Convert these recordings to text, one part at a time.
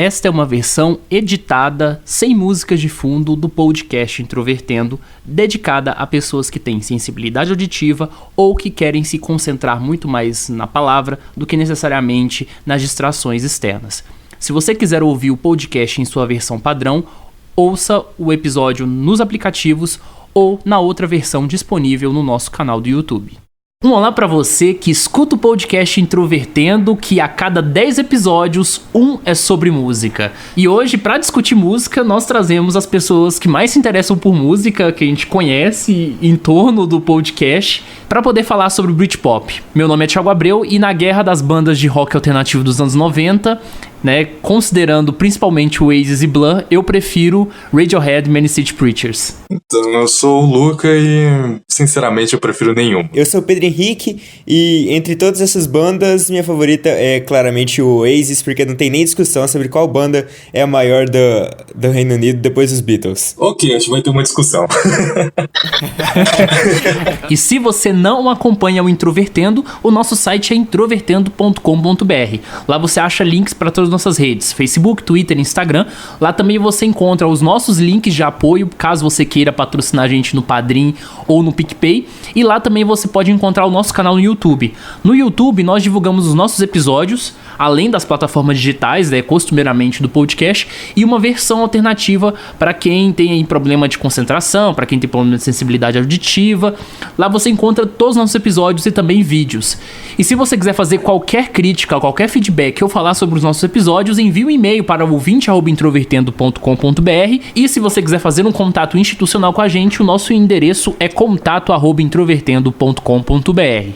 Esta é uma versão editada, sem músicas de fundo, do podcast Introvertendo, dedicada a pessoas que têm sensibilidade auditiva ou que querem se concentrar muito mais na palavra do que necessariamente nas distrações externas. Se você quiser ouvir o podcast em sua versão padrão, ouça o episódio nos aplicativos ou na outra versão disponível no nosso canal do YouTube. Um olá para você que escuta o podcast Introvertendo, que a cada 10 episódios, um é sobre música. E hoje, para discutir música, nós trazemos as pessoas que mais se interessam por música, que a gente conhece em torno do podcast, para poder falar sobre Britpop. Meu nome é Thiago Abreu e na guerra das bandas de rock alternativo dos anos 90, considerando principalmente o Oasis e Blur, eu prefiro Radiohead e Manic Street Preachers. Então, eu sou o Luca e, sinceramente, eu prefiro nenhum. Eu sou o Pedro Henrique e, entre todas essas bandas, minha favorita é claramente o Oasis, porque não tem nem discussão sobre qual banda é a maior do Reino Unido depois dos Beatles. Ok, acho que vai ter uma discussão. E se você não acompanha o Introvertendo, o nosso site é introvertendo.com.br. Lá você acha links para todas as nossas redes, Facebook, Twitter, Instagram. Lá também você encontra os nossos links de apoio, caso você queira patrocinar a gente no Padrim ou no PicPay. E lá também você pode encontrar o nosso canal no YouTube. No YouTube nós divulgamos os nossos episódios, além das plataformas digitais, costumeiramente do podcast, e uma versão alternativa para quem tem aí problema de concentração, para quem tem problema de sensibilidade auditiva. Lá você encontra todos os nossos episódios e também vídeos. E se você quiser fazer qualquer crítica, qualquer feedback ou falar sobre os nossos episódios, envie um e-mail para ouvinte@introvertendo.com.br. E se você quiser fazer um contato institucional com a gente, o nosso endereço é contato@introvertendo.com.br.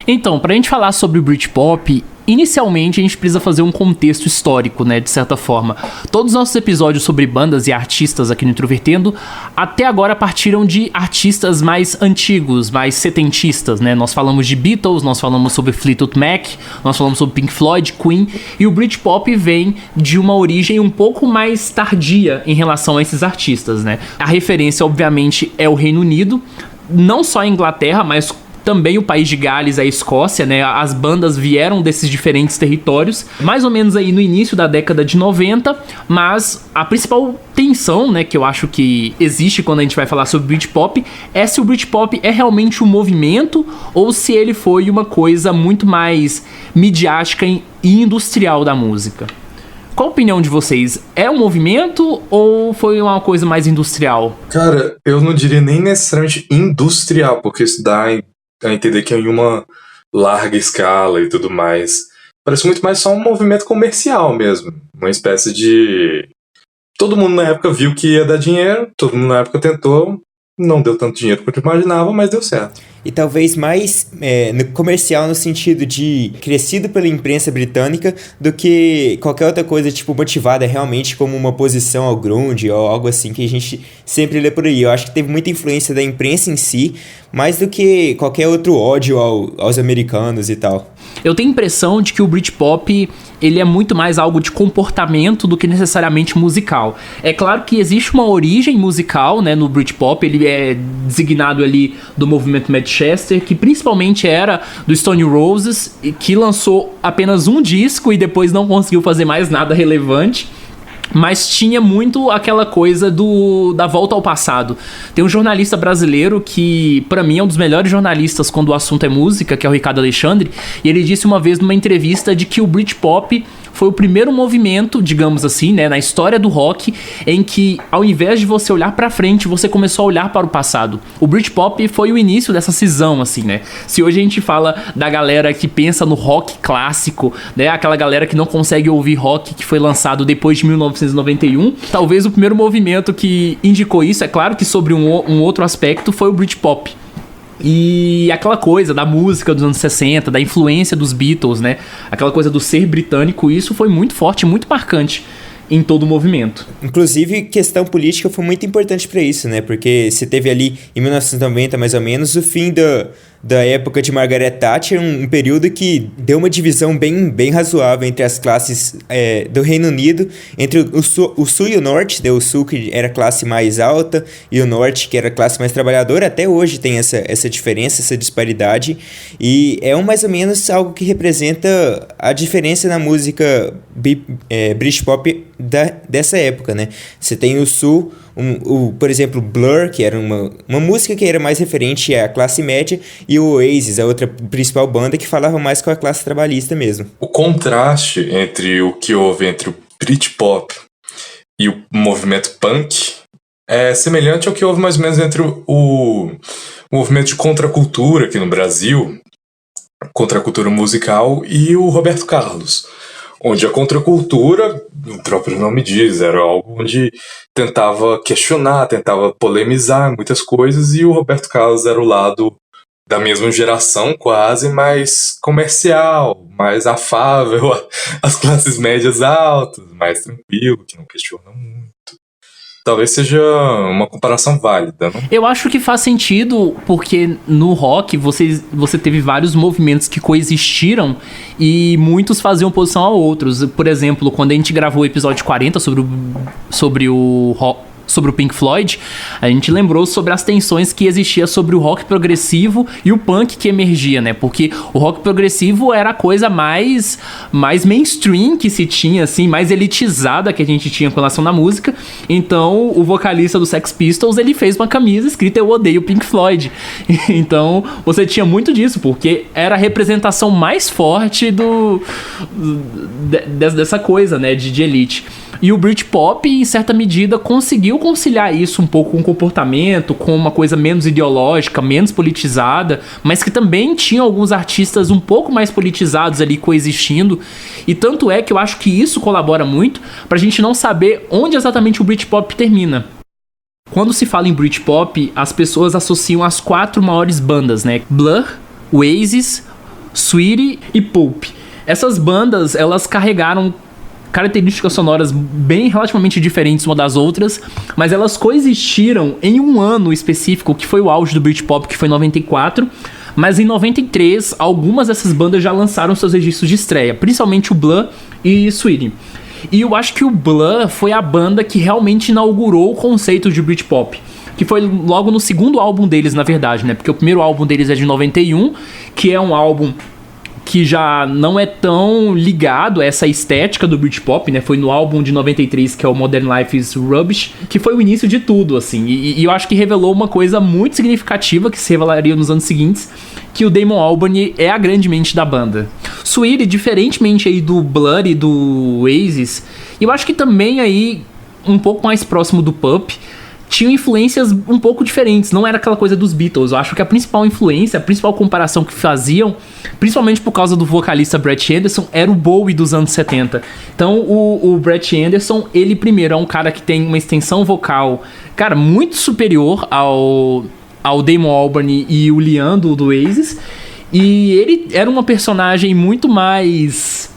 Então, para a gente falar sobre o Britpop, inicialmente a gente precisa fazer um contexto histórico, de certa forma. Todos os nossos episódios sobre bandas e artistas aqui no Introvertendo, até agora partiram de artistas mais antigos, mais setentistas, Nós falamos de Beatles, nós falamos sobre Fleetwood Mac, nós falamos sobre Pink Floyd, Queen, e o Britpop vem de uma origem um pouco mais tardia em relação a esses artistas, A referência, obviamente, é o Reino Unido, não só a Inglaterra, mas também o país de Gales, a Escócia, As bandas vieram desses diferentes territórios, mais ou menos aí no início da década de 90, mas a principal tensão, que eu acho que existe quando a gente vai falar sobre Britpop, é se o Britpop é realmente um movimento ou se ele foi uma coisa muito mais midiática e industrial da música. Qual a opinião de vocês? É um movimento ou foi uma coisa mais industrial? Cara, eu não diria nem necessariamente industrial, porque isso dá a entender que é em uma larga escala e tudo mais. Parece muito mais só um movimento comercial mesmo. Uma espécie de... Todo mundo na época viu que ia dar dinheiro, todo mundo na época tentou, não deu tanto dinheiro quanto imaginava, mas deu certo. E talvez mais no comercial no sentido de crescido pela imprensa britânica do que qualquer outra coisa, motivada realmente como uma oposição ao grunge ou algo assim que a gente sempre lê por aí. Eu acho que teve muita influência da imprensa em si, mais do que qualquer outro ódio aos americanos e tal. Eu tenho a impressão de que o Britpop, ele é muito mais algo de comportamento do que necessariamente musical. É claro que existe uma origem musical, no Britpop, ele é designado ali do movimento Manchester, que principalmente era do Stone Roses, que lançou apenas um disco e depois não conseguiu fazer mais nada relevante. Mas tinha muito aquela coisa da volta ao passado. Tem um jornalista brasileiro que, pra mim, é um dos melhores jornalistas quando o assunto é música, que é o Ricardo Alexandre, e ele disse uma vez numa entrevista de que o Britpop foi o primeiro movimento, digamos assim, na história do rock, em que, ao invés de você olhar pra frente, você começou a olhar para o passado. O Britpop foi o início dessa cisão, assim, Se hoje a gente fala da galera que pensa no rock clássico, aquela galera que não consegue ouvir rock que foi lançado depois de 1991, talvez o primeiro movimento que indicou isso, é claro que sobre um outro aspecto, foi o Britpop. E aquela coisa da música dos anos 60, da influência dos Beatles, Aquela coisa do ser britânico, isso foi muito forte, muito marcante em todo o movimento. Inclusive, questão política foi muito importante para isso, Porque se teve ali, em 1990, mais ou menos, o fim da época de Margaret Thatcher, um período que deu uma divisão bem razoável entre as classes do Reino Unido, entre o sul e o norte, o sul que era a classe mais alta e o norte que era a classe mais trabalhadora. Até hoje tem essa diferença, essa disparidade, e é mais ou menos algo que representa a diferença na música Britpop dessa época, né? Você tem o sul, por exemplo, Blur, que era uma música que era mais referente à classe média, e o Oasis, a outra principal banda, que falava mais com a classe trabalhista mesmo. O contraste entre o que houve entre o Britpop e o movimento punk é semelhante ao que houve mais ou menos entre o movimento de contracultura aqui no Brasil, contracultura musical, e o Roberto Carlos. Onde a contracultura, o próprio nome diz, era algo onde tentava questionar, tentava polemizar muitas coisas, e o Roberto Carlos era o lado da mesma geração quase, mais comercial, mais afável às classes médias altas, mais tranquilo, que não questiona muito. Talvez seja uma comparação válida, não? Eu acho que faz sentido, porque no rock você teve vários movimentos que coexistiram e muitos faziam oposição a outros. Por exemplo, quando a gente gravou o episódio 40 sobre o Pink Floyd, a gente lembrou sobre as tensões que existia sobre o rock progressivo e o punk que emergia, né? Porque o rock progressivo era a coisa mais mainstream que se tinha, assim, mais elitizada que a gente tinha com relação à música. Então, o vocalista do Sex Pistols, ele fez uma camisa escrita "Eu odeio Pink Floyd". Então, você tinha muito disso, porque era a representação mais forte dessa coisa, né, de elite. E o Britpop, em certa medida, conseguiu conciliar isso um pouco com o comportamento, com uma coisa menos ideológica, menos politizada, mas que também tinha alguns artistas um pouco mais politizados ali coexistindo. E tanto é que eu acho que isso colabora muito pra gente não saber onde exatamente o Britpop termina. Quando se fala em Britpop, as pessoas associam as 4 maiores bandas, né? Blur, Oasis, Sweetie e Pulp. Essas bandas, elas carregaram características sonoras relativamente diferentes uma das outras, mas elas coexistiram em um ano específico, que foi o auge do Britpop, que foi em 94, mas em 93, algumas dessas bandas já lançaram seus registros de estreia, principalmente o Blur e Sweetie. E eu acho que o Blur foi a banda que realmente inaugurou o conceito de Britpop, que foi logo no segundo álbum deles, na verdade, né? Porque o primeiro álbum deles é de 91, que é um álbum que já não é tão ligado a essa estética do Britpop, né? Foi no álbum de 93, que é o Modern Life is Rubbish, que foi o início de tudo, assim. E eu acho que revelou uma coisa muito significativa, que se revelaria nos anos seguintes, que o Damon Albarn é a grande mente da banda. Sweetie, diferentemente aí do Blur e do Oasis, eu acho que também aí, um pouco mais próximo do Pulp, tinham influências um pouco diferentes, não era aquela coisa dos Beatles. Eu acho que a principal influência, a principal comparação que faziam, principalmente por causa do vocalista Brett Anderson, era o Bowie dos anos 70. Então o Brett Anderson, ele primeiro é um cara que tem uma extensão vocal, cara, muito superior ao Damon Albarn e o Liam do Oasis, e ele era uma personagem muito mais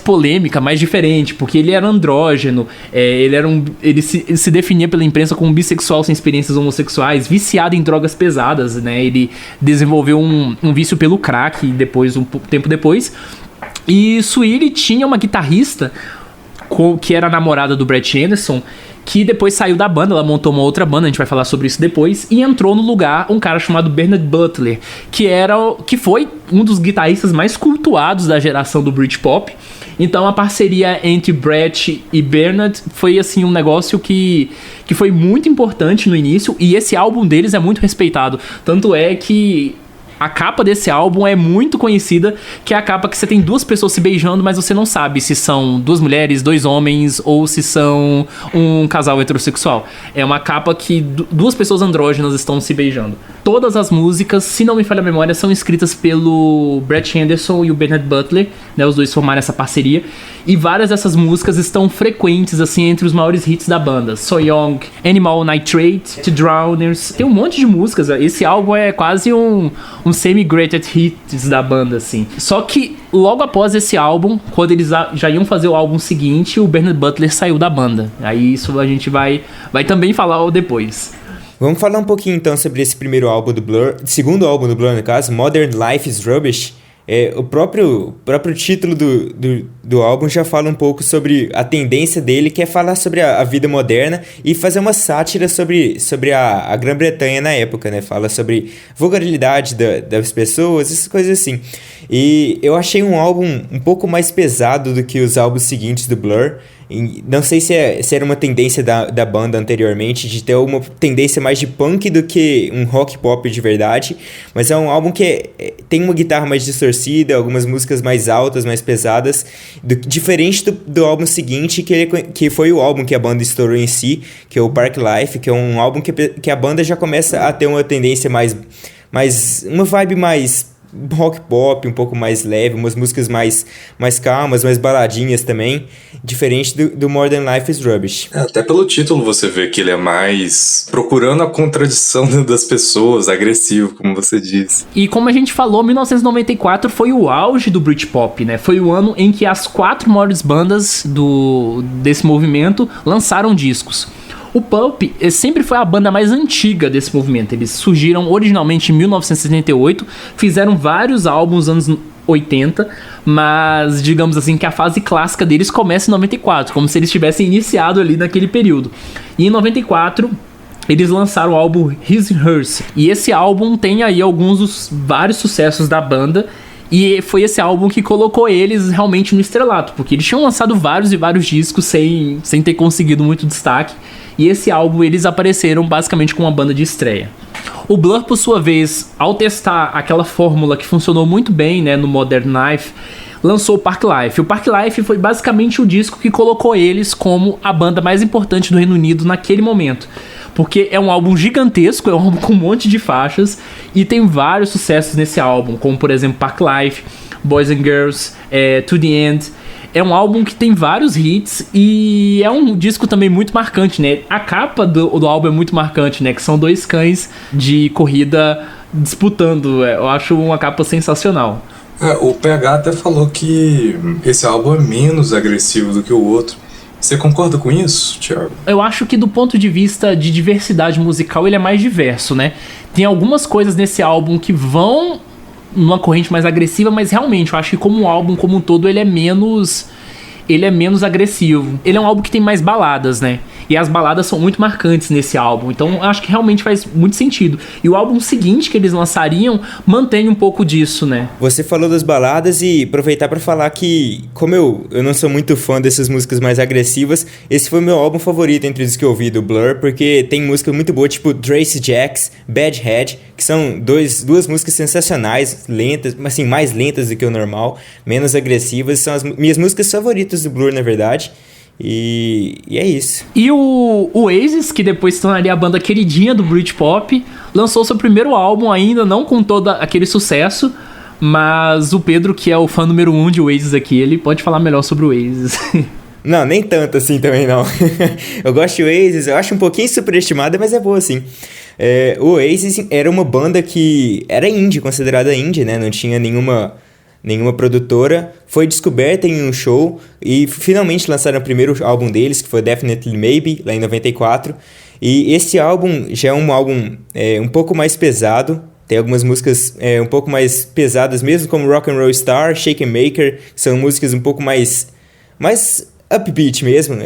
polêmica, mais diferente, porque ele era andrógeno, ele se definia pela imprensa como bissexual sem experiências homossexuais, viciado em drogas pesadas, né? Ele desenvolveu um vício pelo crack um tempo depois. E Sweetie tinha uma guitarrista que era a namorada do Brett Anderson, que depois saiu da banda, ela montou uma outra banda, a gente vai falar sobre isso depois, e entrou no lugar um cara chamado Bernard Butler, que foi um dos guitarristas mais cultuados da geração do Britpop. Então a parceria entre Brett e Bernard foi assim um negócio que foi muito importante no início, e esse álbum deles é muito respeitado, tanto é que a capa desse álbum é muito conhecida, que é a capa que você tem 2 pessoas se beijando, mas você não sabe se são 2 mulheres, 2 homens, ou se são um casal heterossexual. É uma capa que 2 pessoas andrógenas estão se beijando. Todas as músicas, se não me falha a memória, são escritas pelo Brett Anderson e o Bernard Butler, né? Os dois formaram essa parceria. E várias dessas músicas estão frequentes, assim, entre os maiores hits da banda. So Young, Animal Nitrate, The Drowners. Tem um monte de músicas. Esse álbum é quase um semi-greatest hits da banda, assim. Só que logo após esse álbum, quando eles já iam fazer o álbum seguinte, o Bernard Butler saiu da banda. Aí isso a gente vai também falar depois. Vamos falar um pouquinho então sobre esse primeiro álbum do Blur, segundo álbum do Blur no caso, Modern Life is Rubbish. O próprio título do álbum já fala um pouco sobre a tendência dele, que é falar sobre a vida moderna e fazer uma sátira sobre a Grã-Bretanha na época, né? Fala sobre vulgaridade das pessoas, essas coisas assim. E eu achei um álbum um pouco mais pesado do que os álbuns seguintes do Blur. Não sei se era uma tendência da banda anteriormente, de ter uma tendência mais de punk do que um rock pop de verdade, mas é um álbum que tem uma guitarra mais distorcida, algumas músicas mais altas, mais pesadas, diferente do álbum seguinte, que foi o álbum que a banda estourou em si, que é o Park Life, que é um álbum que a banda já começa a ter uma tendência mais uma vibe mais rock pop, um pouco mais leve, umas músicas mais calmas, mais baladinhas também, diferente do Modern Life is Rubbish. Até pelo título você vê que ele é mais procurando a contradição das pessoas, agressivo, como você disse. E como a gente falou, 1994 foi o auge do Britpop, né? Foi o ano em que as 4 maiores bandas desse movimento lançaram discos. O Pulp sempre foi a banda mais antiga desse movimento. Eles surgiram originalmente em 1978, fizeram vários álbuns nos anos 80, mas digamos assim que a fase clássica deles começa em 94, como se eles tivessem iniciado ali naquele período. E em 94... eles lançaram o álbum His and Hers. E esse álbum tem aí alguns dos vários sucessos da banda. E foi esse álbum que colocou eles realmente no estrelato, porque eles tinham lançado vários e vários discos sem ter conseguido muito destaque. E esse álbum eles apareceram basicamente com uma banda de estreia. O Blur, por sua vez, ao testar aquela fórmula que funcionou muito bem, né, no Modern Life, lançou o Park Life. O Park Life foi basicamente o disco que colocou eles como a banda mais importante do Reino Unido naquele momento. Porque é um álbum gigantesco, é um álbum com um monte de faixas e tem vários sucessos nesse álbum, como por exemplo Park Life, Boys and Girls, To The End. É um álbum que tem vários hits e é um disco também muito marcante, né? A capa do álbum é muito marcante, né? Que são 2 cães de corrida disputando. Eu acho uma capa sensacional. O PH até falou que esse álbum é menos agressivo do que o outro. Você concorda com isso, Thiago? Eu acho que do ponto de vista de diversidade musical, ele é mais diverso, né? Tem algumas coisas nesse álbum que vão numa corrente mais agressiva, mas realmente, eu acho que como um álbum como um todo, ele é menos agressivo. Ele é um álbum que tem mais baladas, né? E as baladas são muito marcantes nesse álbum. Então, eu acho que realmente faz muito sentido. E o álbum seguinte que eles lançariam mantém um pouco disso, né? Você falou das baladas e aproveitar pra falar que, como eu não sou muito fã dessas músicas mais agressivas, esse foi o meu álbum favorito entre os que eu ouvi do Blur, porque tem música muito boa, tipo Tracy Jacks, Bad Head, que são duas músicas sensacionais, lentas, assim, mais lentas do que o normal, menos agressivas. São as minhas músicas favoritas do Blur, na verdade. E é isso. E o Oasis, que depois se tornaria a banda queridinha do Britpop, lançou seu primeiro álbum ainda, não com todo aquele sucesso, mas o Pedro, que é o fã número 1 de Oasis aqui, ele pode falar melhor sobre o Oasis. Não, nem tanto assim também não. Eu gosto de Oasis, eu acho um pouquinho superestimada, mas é boa assim. O Oasis era uma banda que era indie, considerada indie, né? Não tinha nenhuma produtora, foi descoberta em um show e finalmente lançaram o primeiro álbum deles, que foi Definitely Maybe, lá em 94. E esse álbum já é um álbum um pouco mais pesado, tem algumas músicas um pouco mais pesadas mesmo, como Rock and Roll Star, Shake and Maker, que são músicas um pouco mais upbeat mesmo.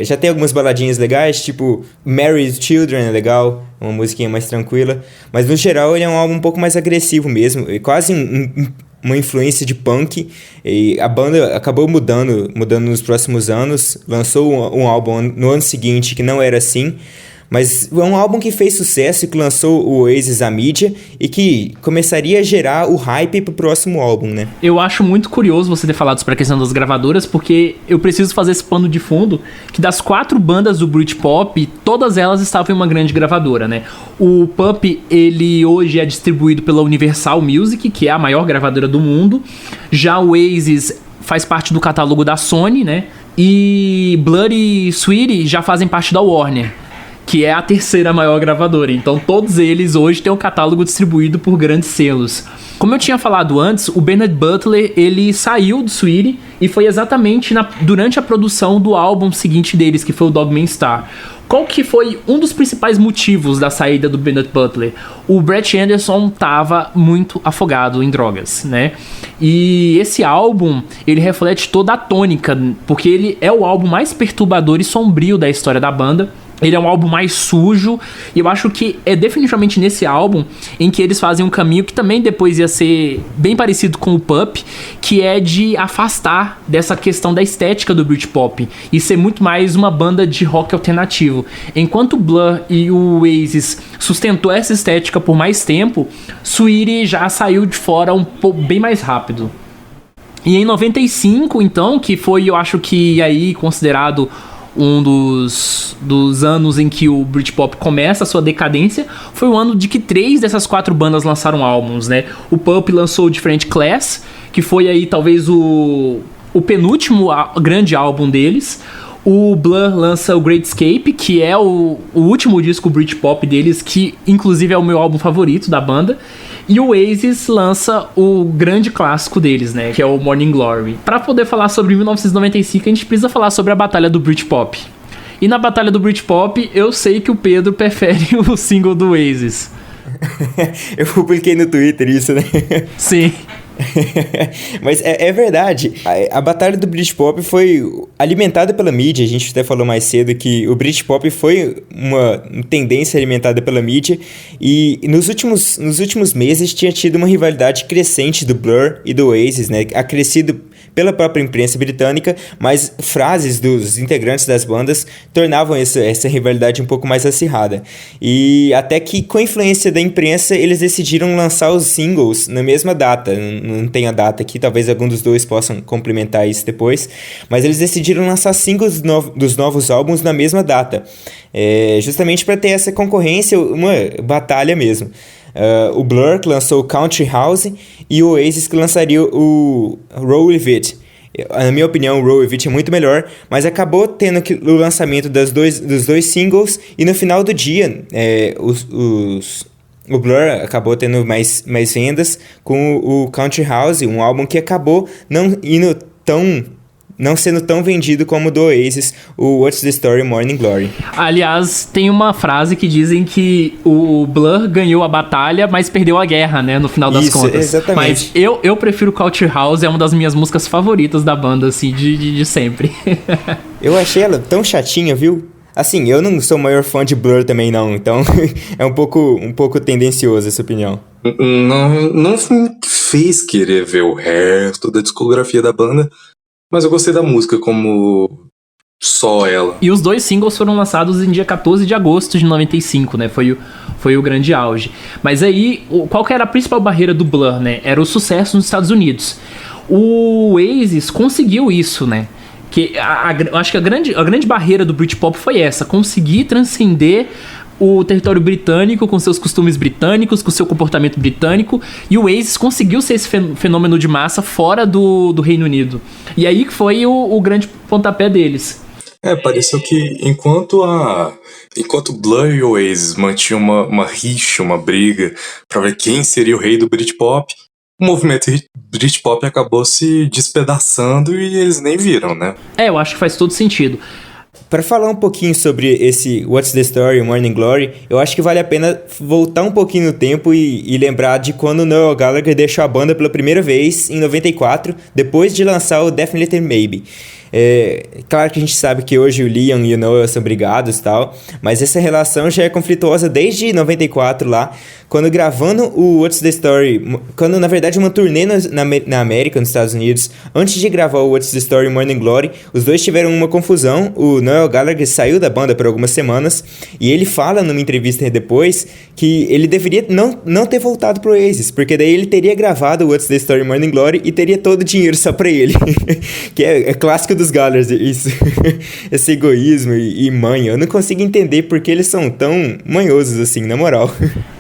Já tem algumas baladinhas legais, tipo Married Children é legal, uma musiquinha mais tranquila, mas no geral ele é um álbum um pouco mais agressivo mesmo, quase uma influência de punk, e a banda acabou mudando nos próximos anos, lançou um álbum no ano seguinte que não era assim, mas é um álbum que fez sucesso e que lançou o Oasis à mídia e que começaria a gerar o hype pro próximo álbum, né? Eu acho muito curioso você ter falado sobre a questão das gravadoras, porque eu preciso fazer esse pano de fundo, que das 4 bandas do Britpop, todas elas estavam em uma grande gravadora, né? O Pump, ele hoje é distribuído pela Universal Music, que é a maior gravadora do mundo. Já o Oasis faz parte do catálogo da Sony, né? E Blur e Sweetie já fazem parte da Warner. que é a terceira maior gravadora. Então todos eles hoje têm um catálogo distribuído por grandes selos. Como eu tinha falado antes, o Bernard Butler, ele saiu do Sweetie e foi exatamente durante a produção do álbum seguinte deles, que foi o Dogman Star. Qual que foi um dos principais motivos da saída do Bernard Butler? O Brett Anderson estava muito afogado em drogas, né? E esse álbum, ele reflete toda a tônica, porque ele é o álbum mais perturbador e sombrio da história da banda. Ele é um álbum mais sujo, e eu acho que é definitivamente nesse álbum em que eles fazem um caminho que também depois ia ser bem parecido com o Pup, que é de afastar dessa questão da estética do Britpop e ser muito mais uma banda de rock alternativo. Enquanto o Blur e o Oasis sustentou essa estética por mais tempo, Sweetie já saiu de fora bem mais rápido. E em 95, então, que foi, eu acho que aí considerado um dos anos em que o Britpop começa a sua decadência, foi o ano de que 3 dessas 4 bandas lançaram álbuns, né? O Pulp lançou o Different Class, que foi aí talvez o penúltimo grande álbum deles. O Blur lança o Great Escape, que é o último disco Britpop deles, que inclusive é o meu álbum favorito da banda. E o Oasis lança o grande clássico deles, né, que é o Morning Glory. Para poder falar sobre 1995, a gente precisa falar sobre a batalha do Britpop. E na batalha do Britpop, eu sei que o Pedro prefere o single do Oasis. Eu publiquei no Twitter isso, né? Sim. Mas é verdade, a batalha do Britpop foi alimentada pela mídia. A gente até falou mais cedo que o Britpop foi uma tendência alimentada pela mídia, e nos últimos meses tinha tido uma rivalidade crescente do Blur e do Oasis, né? Acrescido pela própria imprensa britânica, mas frases dos integrantes das bandas tornavam essa rivalidade um pouco mais acirrada. E até que, com a influência da imprensa, eles decidiram lançar os singles na mesma data. Não tem a data aqui, talvez algum dos dois possam complementar isso depois, mas eles decidiram lançar singles dos novos álbuns na mesma data, justamente para ter essa concorrência, uma batalha mesmo. O Blur, que lançou o Country House, e o Oasis, que lançaria o Roll With It. Na minha opinião, o Roll With It é muito melhor, mas acabou tendo o lançamento dos dois singles, e no final do dia, o Blur acabou tendo mais vendas com o Country House, um álbum que acabou não sendo tão vendido como o do Oasis, o What's the Story Morning Glory. Aliás, tem uma frase que dizem que o Blur ganhou a batalha, mas perdeu a guerra, né, no final das contas. Exatamente. Mas eu prefiro Country House, é uma das minhas músicas favoritas da banda, assim, de sempre. Eu achei ela tão chatinha, viu? Assim, eu não sou o maior fã de Blur também, não, então é um pouco tendencioso essa opinião. Não me fez querer ver o resto da discografia da banda, mas eu gostei da música como só ela. E os 2 singles foram lançados em dia 14 de agosto de 95, né? Foi o grande auge. Mas aí, qual que era a principal barreira do Blur, né? Era o sucesso nos Estados Unidos. O Oasis conseguiu isso, né? Que eu acho que a grande barreira do Britpop foi essa, conseguir transcender o território britânico, com seus costumes britânicos, com seu comportamento britânico, e o Oasis conseguiu ser esse fenômeno de massa fora do Reino Unido. E aí que foi o grande pontapé deles. Pareceu que enquanto Blur e Oasis mantinham uma rixa, uma briga pra ver quem seria o rei do Britpop, o movimento Britpop acabou se despedaçando e eles nem viram, né? Eu acho que faz todo sentido. Para falar um pouquinho sobre esse What's the Story, Morning Glory, eu acho que vale a pena voltar um pouquinho no tempo e lembrar de quando o Noel Gallagher deixou a banda pela primeira vez, em 94, depois de lançar o Definitely Maybe. Claro que a gente sabe que hoje o Liam e o Noel são brigados e tal, mas essa relação já é conflituosa desde 94 lá, quando gravando o What's the Story, quando na verdade uma turnê na América, nos Estados Unidos, antes de gravar o What's the Story Morning Glory, os dois tiveram uma confusão. O Noel Gallagher saiu da banda por algumas semanas, e ele fala numa entrevista depois que ele deveria não ter voltado pro Oasis, porque daí ele teria gravado o What's the Story Morning Glory e teria todo o dinheiro só pra ele. Que é clássico dos Gallagher, isso. Esse egoísmo e manha. Eu não consigo entender por que eles são tão manhosos assim, na moral.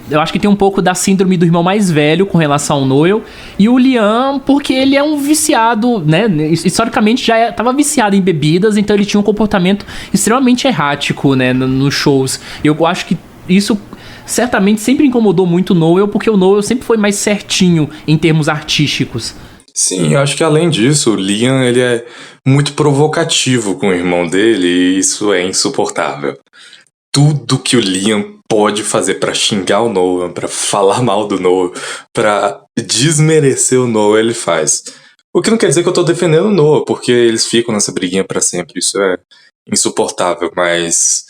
Eu acho que tem um pouco da síndrome do irmão mais velho com relação ao Noel. E o Liam, porque ele é um viciado, né? Historicamente já estava viciado em bebidas, então ele tinha um comportamento extremamente errático, né? Nos shows. Eu acho que isso certamente sempre incomodou muito o Noel, porque o Noel sempre foi mais certinho em termos artísticos. Sim, eu acho que além disso, o Liam ele é muito provocativo com o irmão dele e isso é insuportável. Tudo que o Liam pode fazer pra xingar o Noah, pra falar mal do Noah, pra desmerecer o Noah, ele faz. O que não quer dizer que eu tô defendendo o Noah, porque eles ficam nessa briguinha pra sempre, isso é insuportável, mas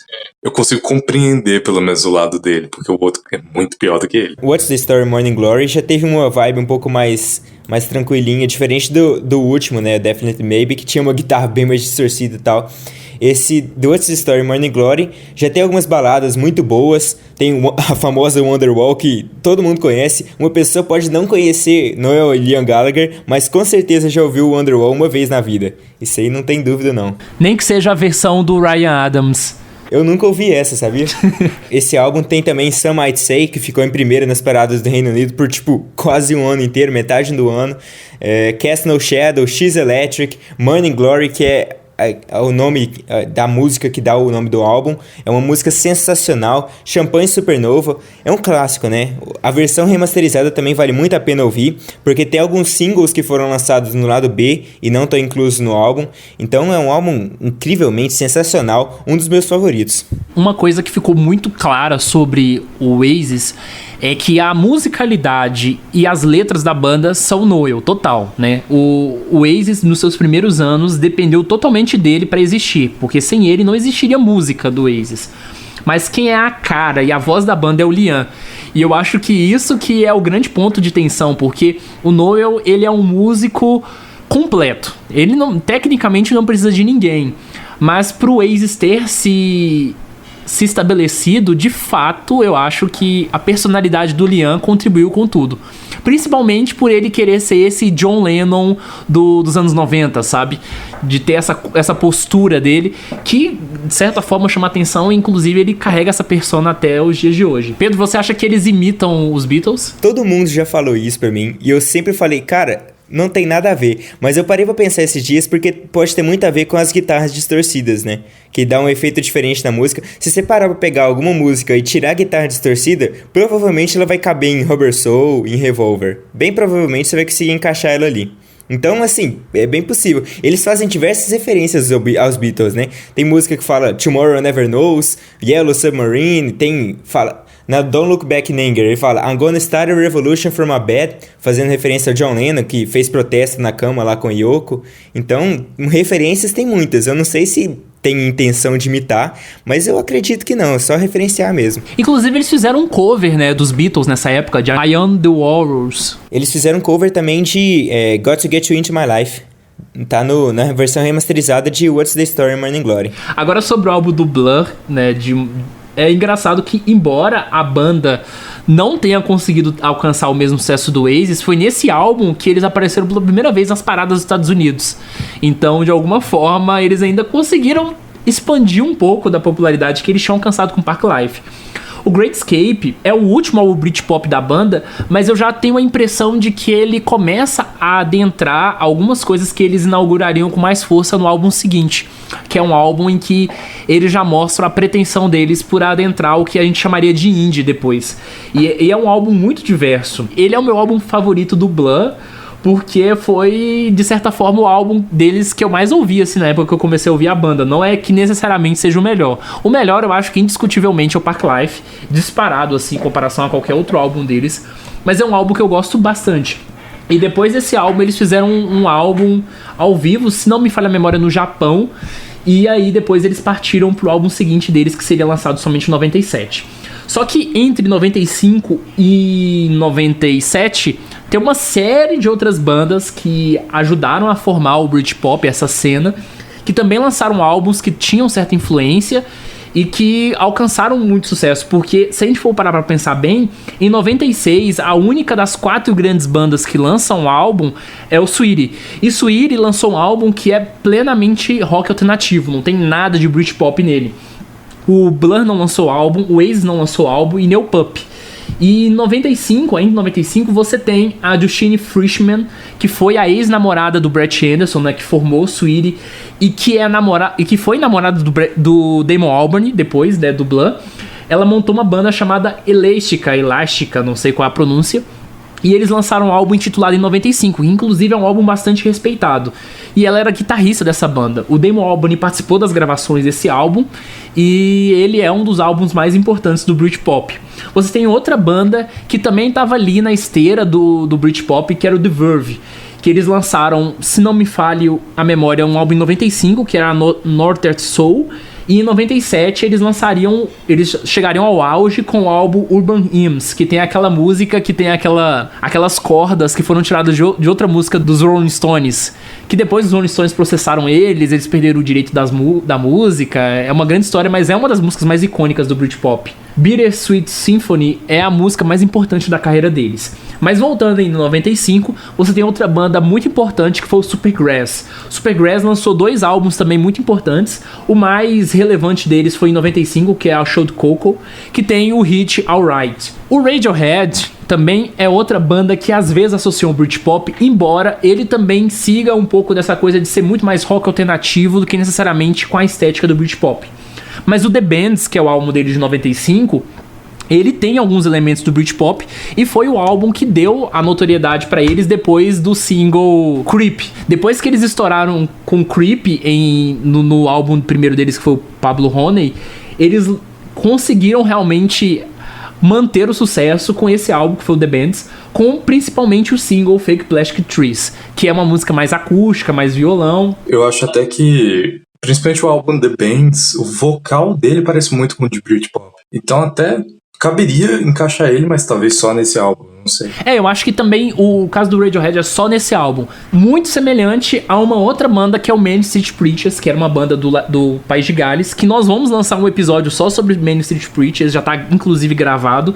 eu consigo compreender pelo menos o lado dele, porque o outro é muito pior do que ele. What's the Story Morning Glory já teve uma vibe um pouco mais tranquilinha, diferente do último, né, Definitely Maybe, que tinha uma guitarra bem mais distorcida e tal. Esse The What's the Story Morning Glory já tem algumas baladas muito boas, tem a famosa Wonderwall que todo mundo conhece. Uma pessoa pode não conhecer Noel e Liam Gallagher, mas com certeza já ouviu o Wonderwall uma vez na vida. Isso aí não tem dúvida não. Nem que seja a versão do Ryan Adams. Eu nunca ouvi essa, sabia? Esse álbum tem também Some Might Say, que ficou em primeiro nas paradas do Reino Unido por, quase um ano inteiro, metade do ano. Cast No Shadow, She's Electric, Morning Glory, que é o nome da música que dá o nome do álbum. É uma música sensacional. Champagne Supernova é um clássico, né? A versão remasterizada também vale muito a pena ouvir, porque tem alguns singles que foram lançados no lado B e não estão inclusos no álbum. Então é um álbum incrivelmente sensacional, um dos meus favoritos. Uma coisa que ficou muito clara sobre o Oasis é que a musicalidade e as letras da banda são Noel, total, né? O Oasis, nos seus primeiros anos, dependeu totalmente dele para existir, porque sem ele não existiria música do Oasis. Mas quem é a cara e a voz da banda é o Liam. E eu acho que isso que é o grande ponto de tensão, porque o Noel, ele é um músico completo. Ele tecnicamente não precisa de ninguém, mas pro Oasis ter se estabelecido, de fato, eu acho que a personalidade do Liam contribuiu com tudo. Principalmente por ele querer ser esse John Lennon dos anos 90, sabe? De ter essa postura dele, que, de certa forma, chama atenção, e, inclusive, ele carrega essa persona até os dias de hoje. Pedro, você acha que eles imitam os Beatles? Todo mundo já falou isso pra mim, e eu sempre falei, cara, não tem nada a ver, mas eu parei pra pensar esses dias porque pode ter muito a ver com as guitarras distorcidas, né? Que dá um efeito diferente na música. Se você parar pra pegar alguma música e tirar a guitarra distorcida, provavelmente ela vai caber em Rubber Soul, em Revolver. Bem provavelmente você vai conseguir encaixar ela ali. Então, assim, é bem possível. Eles fazem diversas referências aos Beatles, né? Tem música que fala Tomorrow Never Knows, Yellow Submarine, na Don't Look Back in Anger, ele fala I'm gonna start a revolution from a bed, fazendo referência ao John Lennon, que fez protesto na cama lá com Yoko. Então, referências tem muitas. Eu não sei se tem intenção de imitar, mas eu acredito que não, é só referenciar mesmo. Inclusive, eles fizeram um cover, né, dos Beatles nessa época, de Beyond the Walls. Eles fizeram um cover também de Got to Get You Into My Life. Tá na versão remasterizada de What's the Story Morning Glory. Agora, sobre o álbum do Blur, né, é engraçado que, embora a banda não tenha conseguido alcançar o mesmo sucesso do Oasis, foi nesse álbum que eles apareceram pela primeira vez nas paradas dos Estados Unidos. Então, de alguma forma, eles ainda conseguiram expandir um pouco da popularidade que eles tinham alcançado com Park Life. O Great Escape é o último álbum Britpop da banda, mas eu já tenho a impressão de que ele começa a adentrar algumas coisas que eles inaugurariam com mais força no álbum seguinte, que é um álbum em que eles já mostram a pretensão deles por adentrar o que a gente chamaria de indie depois. E é um álbum muito diverso. Ele é o meu álbum favorito do Blur, porque foi, de certa forma, o álbum deles que eu mais ouvi, assim, na época que eu comecei a ouvir a banda. Não é que necessariamente seja o melhor. O melhor, eu acho que, indiscutivelmente, é o Park Life, disparado, assim, em comparação a qualquer outro álbum deles. Mas é um álbum que eu gosto bastante. E depois desse álbum, eles fizeram um álbum ao vivo, se não me falha a memória, no Japão. E aí, depois, eles partiram pro álbum seguinte deles, que seria lançado somente em 97. Só que entre 95 e 97... tem uma série de outras bandas que ajudaram a formar o Britpop, essa cena, que também lançaram álbuns que tinham certa influência e que alcançaram muito sucesso, porque se a gente for parar pra pensar bem, em 96, a única das 4 grandes bandas que lançam um álbum é o Sweetie. E Sweetie lançou um álbum que é plenamente rock alternativo, não tem nada de Britpop nele. O Blur não lançou álbum, o Oasis não lançou álbum e nem o Pup. E em 95, ainda em 95, você tem a Justine Frischmann, que foi a ex-namorada do Brett Anderson, né, que formou o Sweetie, e que foi namorada do Damon Albarn, depois, né, do Blur. Ela montou uma banda chamada Elástica, não sei qual é a pronúncia, e eles lançaram um álbum intitulado em 95, que inclusive é um álbum bastante respeitado. E ela era guitarrista dessa banda. O Damon Albarn participou das gravações desse álbum, e ele é um dos álbuns mais importantes do Britpop. Você tem outra banda que também estava ali na esteira do Britpop, que era o The Verve, que eles lançaram, se não me falhe a memória, um álbum em 95, que era Northern Soul, e em 97 eles chegariam ao auge com o álbum Urban Hymns, que tem aquela música que tem aquelas cordas que foram tiradas de outra música dos Rolling Stones, que depois os Rolling Stones processaram eles perderam o direito da música. É uma grande história, mas é uma das músicas mais icônicas do Britpop. Bittersweet Symphony é a música mais importante da carreira deles. Mas voltando em 95, você tem outra banda muito importante que foi o Supergrass. Supergrass lançou 2 álbuns também muito importantes. O mais relevante deles foi em 95, que é a Showed Coco, que tem o hit Alright. O Radiohead também é outra banda que às vezes associam o Britpop, embora ele também siga um pouco dessa coisa de ser muito mais rock alternativo do que necessariamente com a estética do Britpop. Mas o The Bands, que é o álbum dele de 95, ele tem alguns elementos do Britpop e foi o álbum que deu a notoriedade pra eles depois do single Creep. Depois que eles estouraram com Creep no álbum primeiro deles, que foi o Pablo Honey, eles conseguiram realmente manter o sucesso com esse álbum, que foi o The Bands, com principalmente o single Fake Plastic Trees, que é uma música mais acústica, mais violão. Eu acho até que, principalmente o álbum The Bands, o vocal dele parece muito com o de Britpop. Então até caberia encaixar ele, mas talvez só nesse álbum, não sei. Eu acho que também o caso do Radiohead é só nesse álbum. Muito semelhante a uma outra banda que é o Main Street Preachers, que era uma banda do País de Gales, que nós vamos lançar um episódio só sobre Main Street Preachers, já tá inclusive gravado,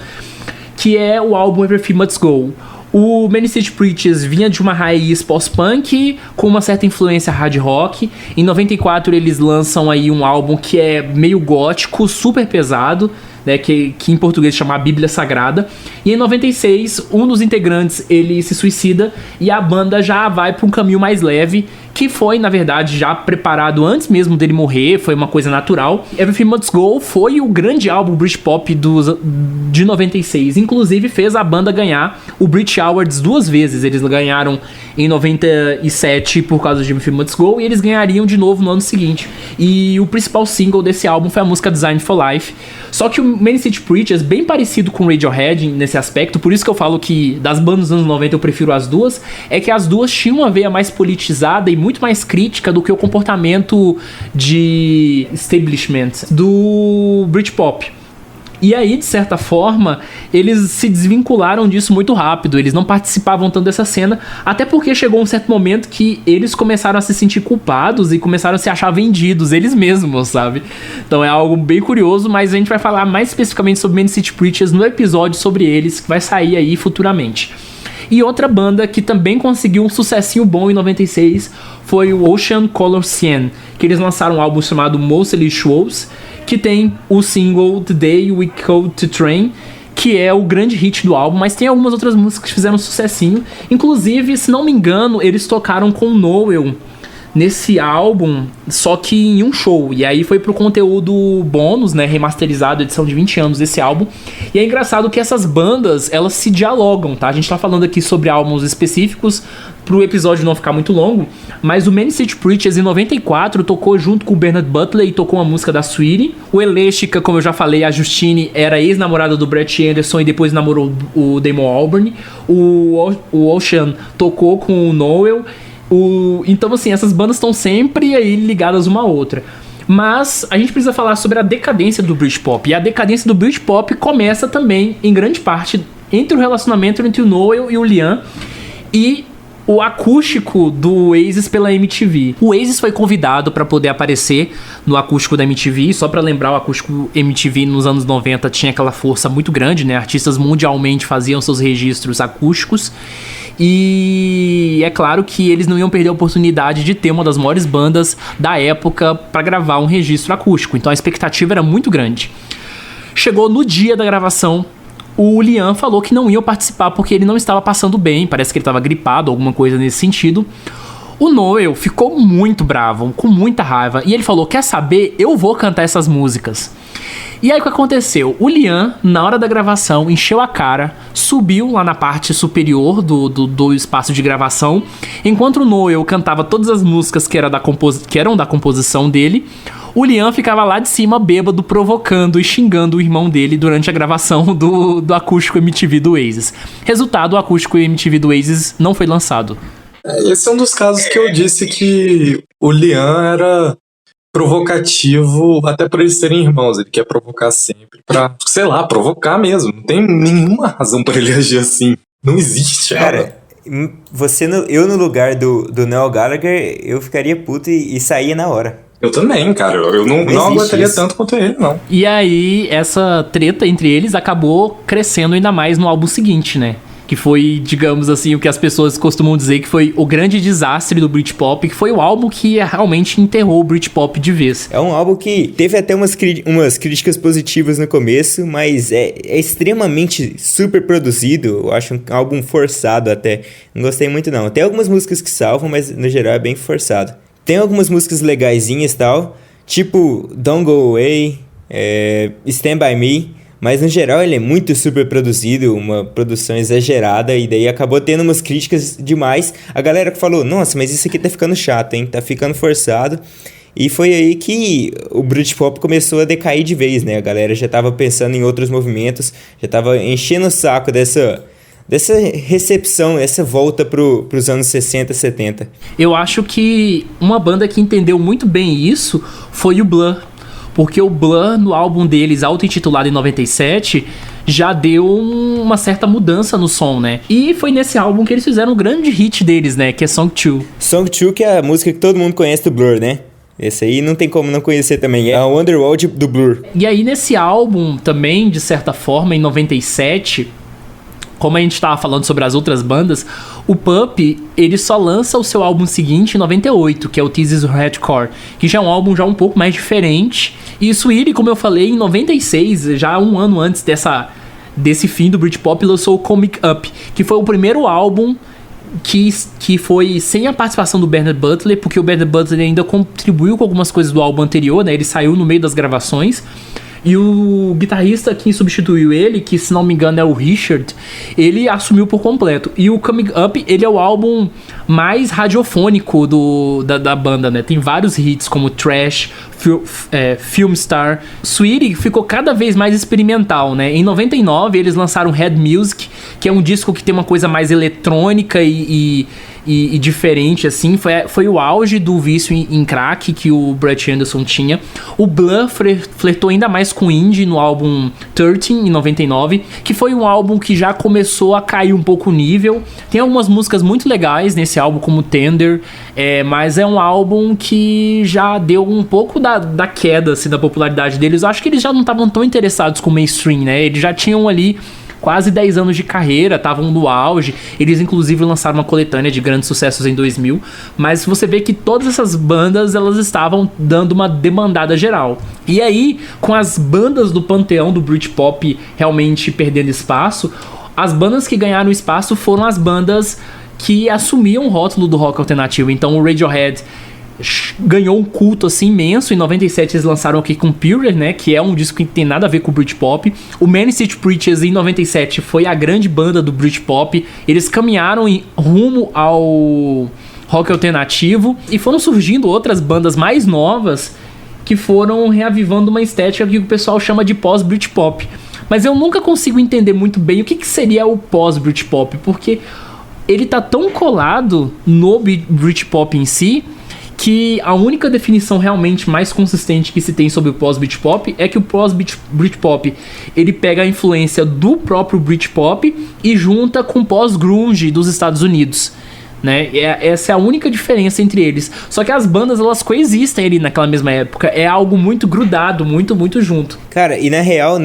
que é o álbum Everything Must Go. O Main Street Preachers vinha de uma raiz post-punk com uma certa influência hard rock. Em 94 eles lançam aí um álbum que é meio gótico, super pesado, né, que em português chama a Bíblia Sagrada. E em 96 um dos integrantes ele se suicida e a banda já vai para um caminho mais leve, que foi na verdade já preparado antes mesmo dele morrer, foi uma coisa natural. Everything Must Go foi o grande álbum Britpop de 96, inclusive fez a banda ganhar o Brit Awards 2 vezes. Eles ganharam em 97 por causa de Everything Must Go e eles ganhariam de novo no ano seguinte. E o principal single desse álbum foi a música Design for Life. Só que o Main Street Preachers, bem parecido com o Radiohead nesse aspecto, por isso que eu falo que das bandas dos anos 90 eu prefiro as duas, é que as duas tinham uma veia mais politizada e muito mais crítica do que o comportamento de establishment do Britpop. E aí, de certa forma, eles se desvincularam disso muito rápido. Eles não participavam tanto dessa cena, até porque chegou um certo momento que eles começaram a se sentir culpados e começaram a se achar vendidos, eles mesmos, sabe? Então é algo bem curioso, mas a gente vai falar mais especificamente sobre Main Street Preachers no episódio sobre eles, que vai sair aí futuramente. E outra banda que também conseguiu um sucessinho bom em 96 foi o Ocean Color Cyan, que eles lançaram um álbum chamado Mostly Shows, que tem o single The Day We Code to Train, que é o grande hit do álbum, mas tem algumas outras músicas que fizeram sucessinho. Inclusive, se não me engano, eles tocaram com Noel nesse álbum, só que em um show. E aí foi pro conteúdo bônus, né, remasterizado, edição de 20 anos desse álbum. E é engraçado que essas bandas, elas se dialogam, tá? A gente tá falando aqui sobre álbuns específicos, pro episódio não ficar muito longo, mas o Main Street Preachers em 94 tocou junto com o Bernard Butler e tocou uma música da Sweetie. O Elástica, como eu já falei, a Justine era ex-namorada do Brett Anderson e depois namorou o Damon Albarn. O Ocean tocou com o Noel. Então, assim, essas bandas estão sempre aí ligadas uma à outra. Mas a gente precisa falar sobre a decadência do Britpop. E a decadência do Britpop começa também, em grande parte, entre o relacionamento entre o Noel e o Liam. E o acústico do Oasis pela MTV. O Oasis foi convidado para poder aparecer no acústico da MTV. Só para lembrar, o acústico MTV nos anos 90 tinha aquela força muito grande, né? Artistas mundialmente faziam seus registros acústicos. E é claro que eles não iam perder a oportunidade de ter uma das maiores bandas da época para gravar um registro acústico. Então a expectativa era muito grande. Chegou no dia da gravação, o Liam falou que não ia participar porque ele não estava passando bem, parece que ele estava gripado, alguma coisa nesse sentido. O Noel ficou muito bravo, com muita raiva, e ele falou, quer saber, eu vou cantar essas músicas. E aí o que aconteceu? O Liam, na hora da gravação, encheu a cara, subiu lá na parte superior do espaço de gravação, enquanto o Noel cantava todas as músicas que eram da composição dele. O Liam ficava lá de cima, bêbado, provocando e xingando o irmão dele durante a gravação do acústico MTV do Oasis. Resultado, o acústico MTV do Oasis não foi lançado. Esse é um dos casos que eu disse que o Liam era provocativo, até por eles serem irmãos. Ele quer provocar sempre pra, sei lá, provocar mesmo. Não tem nenhuma razão pra ele agir assim. Não existe, cara. Eu no lugar do Noel Gallagher, eu ficaria puto e saía na hora. Eu também, cara. Eu não aguentaria tanto quanto ele, não. E aí, essa treta entre eles acabou crescendo ainda mais no álbum seguinte, né? Que foi, digamos assim, o que as pessoas costumam dizer que foi o grande desastre do Britpop, que foi o álbum que realmente enterrou o Britpop de vez. É um álbum que teve até umas críticas positivas no começo, mas é extremamente super produzido. Eu acho um álbum forçado até. Não gostei muito, não. Tem algumas músicas que salvam, mas no geral é bem forçado. Tem algumas músicas legaisinhas e tal, tipo Don't Go Away, Stand By Me, mas no geral ele é muito super produzido, uma produção exagerada, e daí acabou tendo umas críticas demais. A galera falou, nossa, mas isso aqui tá ficando chato, hein, tá ficando forçado. E foi aí que o Britpop começou a decair de vez, né? A galera já tava pensando em outros movimentos, já tava enchendo o saco dessa recepção, essa volta pros anos 60, 70. Eu acho que uma banda que entendeu muito bem isso foi o Blur. Porque o Blur, no álbum deles, auto-intitulado em 97, já deu uma certa mudança no som, né? E foi nesse álbum que eles fizeram um grande hit deles, né? Que é Song 2. Song 2, que é a música que todo mundo conhece do Blur, né? Esse aí não tem como não conhecer também. É a Wonderwall do Blur. E aí, nesse álbum, também, de certa forma, em 97... Como a gente estava falando sobre as outras bandas, o Pup, ele só lança o seu álbum seguinte em 98, que é o This Is Hardcore, que já é um álbum já um pouco mais diferente. E o Sweetie, como eu falei, em 96, já um ano antes desse fim do Britpop, lançou o Comic Up, que foi o primeiro álbum que foi sem a participação do Bernard Butler, porque o Bernard Butler ainda contribuiu com algumas coisas do álbum anterior, né? Ele saiu no meio das gravações. E o guitarrista que substituiu ele, que se não me engano é o Richard, ele assumiu por completo. E o Coming Up, ele é o álbum mais radiofônico da banda, né? Tem vários hits como Trash, Filmstar. Sweetie ficou cada vez mais experimental, né? Em 99 eles lançaram Head Music, que é um disco que tem uma coisa mais eletrônica e diferente, assim. Foi o auge do vício em crack que o Brett Anderson tinha. O Blur flertou ainda mais com indie no álbum 13, em 99, que foi um álbum que já começou a cair um pouco o nível. Tem algumas músicas muito legais nesse álbum, como Tender, mas é um álbum que já deu um pouco da queda, assim, da popularidade deles. Eu acho que eles já não estavam tão interessados com o mainstream, né? Eles já tinham ali quase 10 anos de carreira, estavam no auge. Eles inclusive lançaram uma coletânea de grandes sucessos em 2000, mas você vê que todas essas bandas, elas estavam dando uma demandada geral. E aí, com as bandas do panteão do Britpop realmente perdendo espaço, as bandas que ganharam espaço foram as bandas que assumiam o rótulo do rock alternativo. Então o Radiohead ganhou um culto assim imenso. Em 97 eles lançaram aqui com Pure, né, que é um disco que não tem nada a ver com o Britpop. O Manic Street Preachers em 97 foi a grande banda do Britpop. Eles caminharam rumo ao rock alternativo e foram surgindo outras bandas mais novas que foram reavivando uma estética que o pessoal chama de pós-Britpop. Mas eu nunca consigo entender muito bem o que seria o pós-Britpop, porque ele tá tão colado no Britpop em si que a única definição realmente mais consistente que se tem sobre o pós-Britpop é que o pós-Britpop ele pega a influência do próprio Britpop e junta com o pós-grunge dos Estados Unidos, né? Essa é a única diferença entre eles. Só que as bandas, elas coexistem ali naquela mesma época. É algo muito grudado, muito, muito junto. Cara, e na real,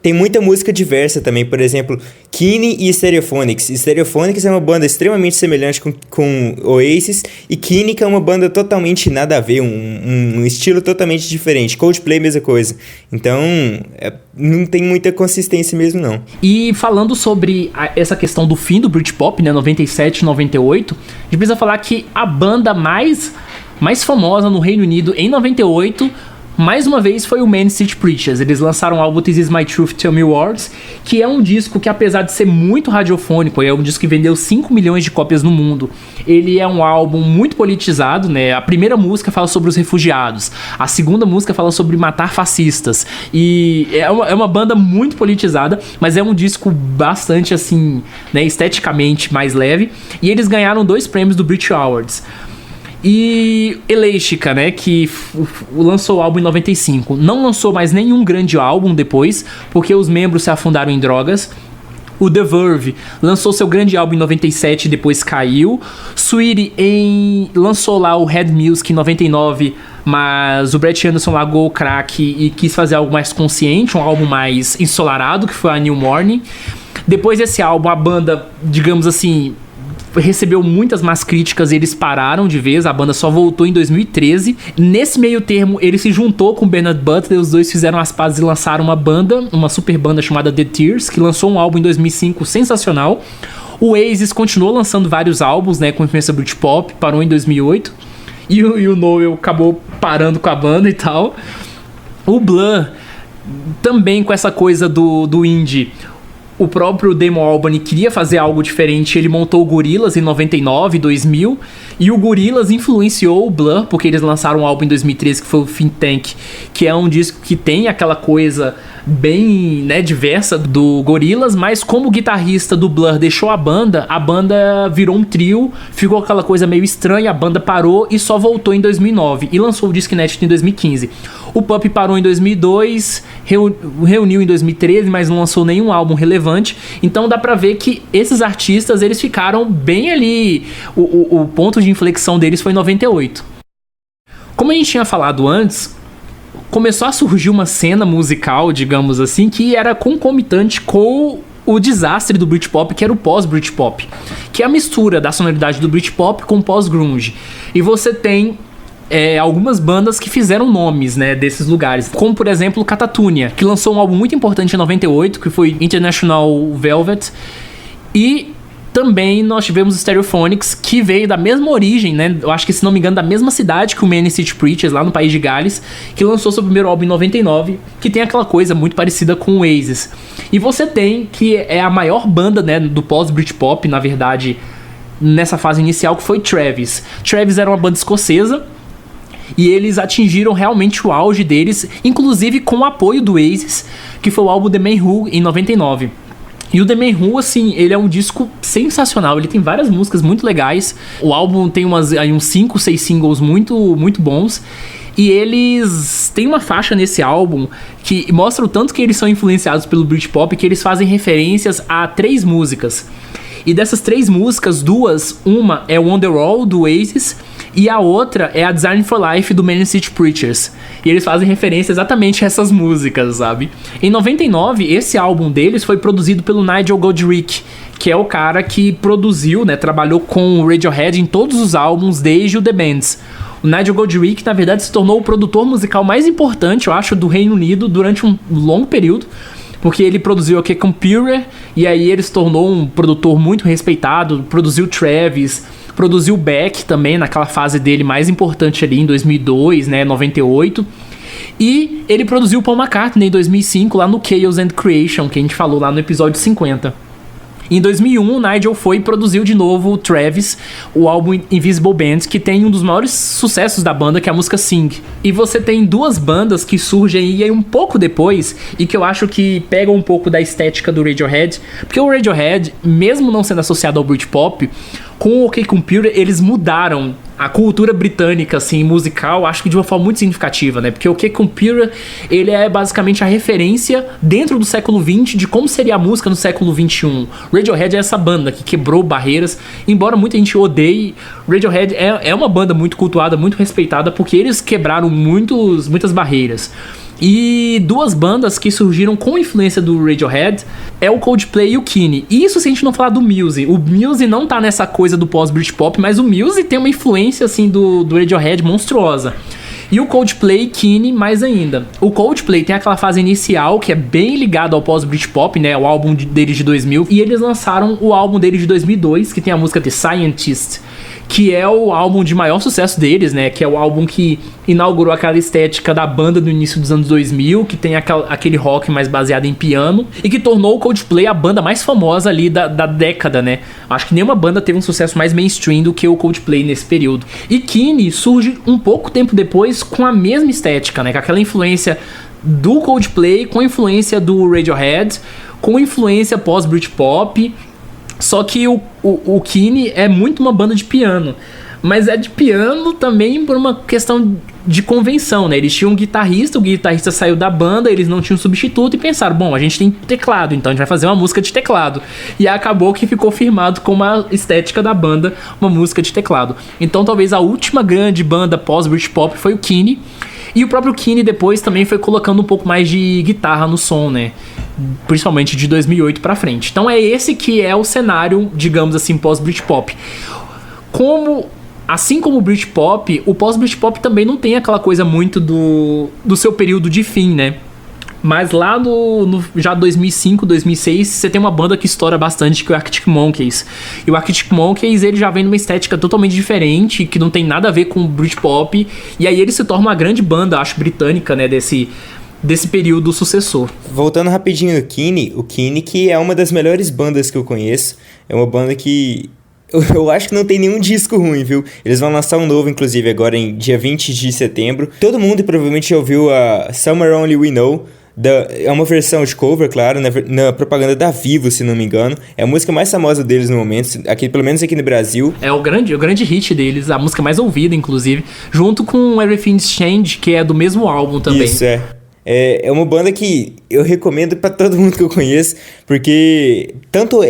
tem muita música diversa também. Por exemplo, Keane e Stereophonics. Stereophonics é uma banda extremamente semelhante com Oasis. E Keane é uma banda totalmente nada a ver. Um estilo totalmente diferente. Coldplay, mesma coisa. Então, não tem muita consistência mesmo, não. E falando sobre essa questão do fim do Britpop, né? 97, 98. A gente precisa falar que a banda mais famosa no Reino Unido em 98... mais uma vez foi o Man City Preachers. Eles lançaram o álbum This Is My Truth, Tell Me Words, que é um disco que, apesar de ser muito radiofônico, é um disco que vendeu 5 milhões de cópias no mundo. Ele é um álbum muito politizado, né? A primeira música fala sobre os refugiados, a segunda música fala sobre matar fascistas, e é uma banda muito politizada, mas é um disco bastante, assim, né, esteticamente mais leve, e eles ganharam 2 prêmios do Brit Awards. E Elástica, né, que lançou o álbum em 95. Não lançou mais nenhum grande álbum depois, porque os membros se afundaram em drogas. O The Verve lançou seu grande álbum em 97 e depois caiu. Sweetie lançou lá o Head Music em 99, mas o Brett Anderson largou o crack e quis fazer algo mais consciente, um álbum mais ensolarado, que foi a New Morning. Depois desse álbum, a banda, digamos assim, recebeu muitas más críticas e eles pararam de vez. A banda só voltou em 2013. Nesse meio termo, ele se juntou com o Bernard Butler. Os dois fizeram as pazes e lançaram uma super banda chamada The Tears, que lançou um álbum em 2005 sensacional. O Oasis continuou lançando vários álbuns, né, com influência Britpop, parou em 2008. E o Noel acabou parando com a banda e tal. O Blur, também com essa coisa do indie. O próprio Damon Albarn queria fazer algo diferente. Ele montou o Gorillaz em 99, 2000. E o Gorillaz influenciou o Blur, porque eles lançaram um álbum em 2013 que foi o Think Tank, que é um disco que tem aquela coisa bem, né, diversa do Gorillaz, mas como o guitarrista do Blur deixou a banda virou um trio, ficou aquela coisa meio estranha, a banda parou e só voltou em 2009 e lançou o Disc Inédito em 2015. O Pup parou em 2002, reuniu em 2013, mas não lançou nenhum álbum relevante. Então dá pra ver que esses artistas, eles ficaram bem ali, o ponto de inflexão deles foi em 98. Como a gente tinha falado antes, começou a surgir uma cena musical, digamos assim, que era concomitante com o desastre do Britpop, que era o pós-Britpop, que é a mistura da sonoridade do Britpop com o pós-grunge. E você tem algumas bandas que fizeram nomes, né, desses lugares, como por exemplo Catatonia, que lançou um álbum muito importante em 98, que foi International Velvet, e também nós tivemos o Stereophonics, que veio da mesma origem, né? Eu acho que, se não me engano, da mesma cidade que o Man City Preachers, lá no país de Gales, que lançou seu primeiro álbum em 99, que tem aquela coisa muito parecida com o Oasis. E você tem, que é a maior banda, né, do pós-Britpop, na verdade, nessa fase inicial, que foi Travis. Travis era uma banda escocesa, e eles atingiram realmente o auge deles, inclusive com o apoio do Oasis, que foi o álbum The Man Who, em 99. E o The Man Who, assim, ele é um disco sensacional. Ele tem várias músicas muito legais. O álbum tem uns 5, 6 singles muito, muito bons. E eles têm uma faixa nesse álbum que mostra o tanto que eles são influenciados pelo Britpop, que eles fazem referências a 3 músicas. E dessas 3 músicas, uma é Wonderwall, do Oasis, e a outra é a Design for Life, do Man City Preachers. E eles fazem referência exatamente a essas músicas, sabe? Em 99, esse álbum deles foi produzido pelo Nigel Godrich, que é o cara que produziu, né, trabalhou com o Radiohead em todos os álbuns desde o The Bands. O Nigel Godrich, na verdade, se tornou o produtor musical mais importante, eu acho, do Reino Unido durante um longo período, porque ele produziu aqui Computer, e aí ele se tornou um produtor muito respeitado, produziu Travis, produziu Beck também, naquela fase dele mais importante ali em 2002, né, 98. E ele produziu Paul McCartney em 2005, lá no Chaos and Creation, que a gente falou lá no episódio 50. Em 2001, o Nigel foi e produziu de novo o Travis, o álbum Invisible Band, que tem um dos maiores sucessos da banda, que é a música Sing. E você tem 2 bandas que surgem aí um pouco depois, e que eu acho que pegam um pouco da estética do Radiohead, porque o Radiohead, mesmo não sendo associado ao Britpop, com o OK Computer, eles mudaram a cultura britânica, assim, musical, acho que de uma forma muito significativa, né? Porque o OK Computer, ele é basicamente a referência dentro do século XX de como seria a música no século XXI. Radiohead é essa banda que quebrou barreiras, embora muita gente odeie, Radiohead é uma banda muito cultuada, muito respeitada, porque eles quebraram muitas barreiras. E duas bandas que surgiram com influência do Radiohead é o Coldplay e o Keane. Isso se a gente não falar do Muse. O Muse não tá nessa coisa do pós-Britpop, mas o Muse tem uma influência assim do Radiohead monstruosa. E o Coldplay e Keane mais ainda. O Coldplay tem aquela fase inicial que é bem ligado ao pós-Britpop, né? O álbum deles de 2000. E eles lançaram o álbum deles de 2002, que tem a música The Scientist, que é o álbum de maior sucesso deles, né? Que é o álbum que inaugurou aquela estética da banda do início dos anos 2000, que tem aquele rock mais baseado em piano, e que tornou o Coldplay a banda mais famosa ali da década, né? Acho que nenhuma banda teve um sucesso mais mainstream do que o Coldplay nesse período. E Keane surge um pouco tempo depois com a mesma estética, né? Com aquela influência do Coldplay, com a influência do Radiohead, com influência pós-Britpop. Só que o Keane é muito uma banda de piano, mas é de piano também por uma questão de convenção, né? Eles tinham um guitarrista, o guitarrista saiu da banda, eles não tinham substituto e pensaram, bom, a gente tem teclado, então a gente vai fazer uma música de teclado. E acabou que ficou firmado com a estética da banda, uma música de teclado. Então talvez a última grande banda pós-Britpop foi o Keane. E o próprio Keane depois também foi colocando um pouco mais de guitarra no som, né? Principalmente de 2008 pra frente. Então é esse que é o cenário, digamos assim, pós-Britpop. Assim como o Britpop, o pós-Britpop também não tem aquela coisa muito do seu período de fim, né? Mas lá já 2005, 2006, você tem uma banda que estoura bastante, que é o Arctic Monkeys. E o Arctic Monkeys, ele já vem numa estética totalmente diferente, que não tem nada a ver com o Britpop. E aí ele se torna uma grande banda, acho, britânica, né, desse período sucessor. Voltando rapidinho no Keane, o Keane que é uma das melhores bandas que eu conheço. É uma banda que eu acho que não tem nenhum disco ruim, viu? Eles vão lançar um novo, inclusive, agora em dia 20 de setembro. Todo mundo provavelmente já ouviu a Somewhere Only We Know. É uma versão de cover, claro, na propaganda da Vivo, se não me engano. É a música mais famosa deles no momento, aqui, pelo menos aqui no Brasil. É o grande hit deles, a música mais ouvida, inclusive, junto com Everything's Changed, que é do mesmo álbum também. Isso, é uma banda que eu recomendo pra todo mundo que eu conheço, porque tanto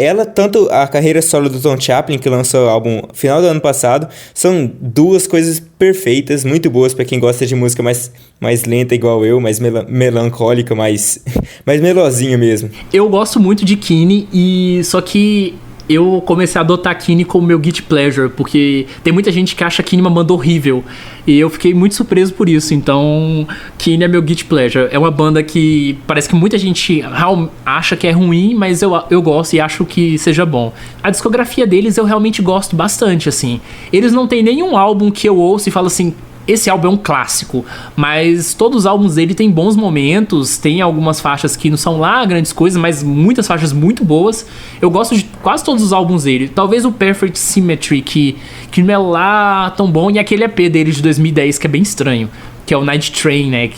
a carreira solo do Tom Chaplin, que lançou o álbum no final do ano passado, são duas coisas perfeitas, muito boas pra quem gosta de música mais lenta igual eu, mais melancólica, mais melosinha mesmo. Eu gosto muito de Keane, só que eu comecei a adotar Keane como meu guilty pleasure, porque tem muita gente que acha Keane uma banda horrível, e eu fiquei muito surpreso por isso. Então Keane é meu guilty pleasure. É uma banda que parece que muita gente acha que é ruim, mas eu gosto e acho que seja bom. A discografia deles eu realmente gosto bastante, assim. Eles não tem nenhum álbum que eu ouço e falo assim, esse álbum é um clássico, mas todos os álbuns dele tem bons momentos, tem algumas faixas que não são lá grandes coisas, mas muitas faixas muito boas. Eu gosto de quase todos os álbuns dele. Talvez o Perfect Symmetry, que não é lá tão bom, e aquele EP dele de 2010, que é bem estranho, que é o Night Train, né?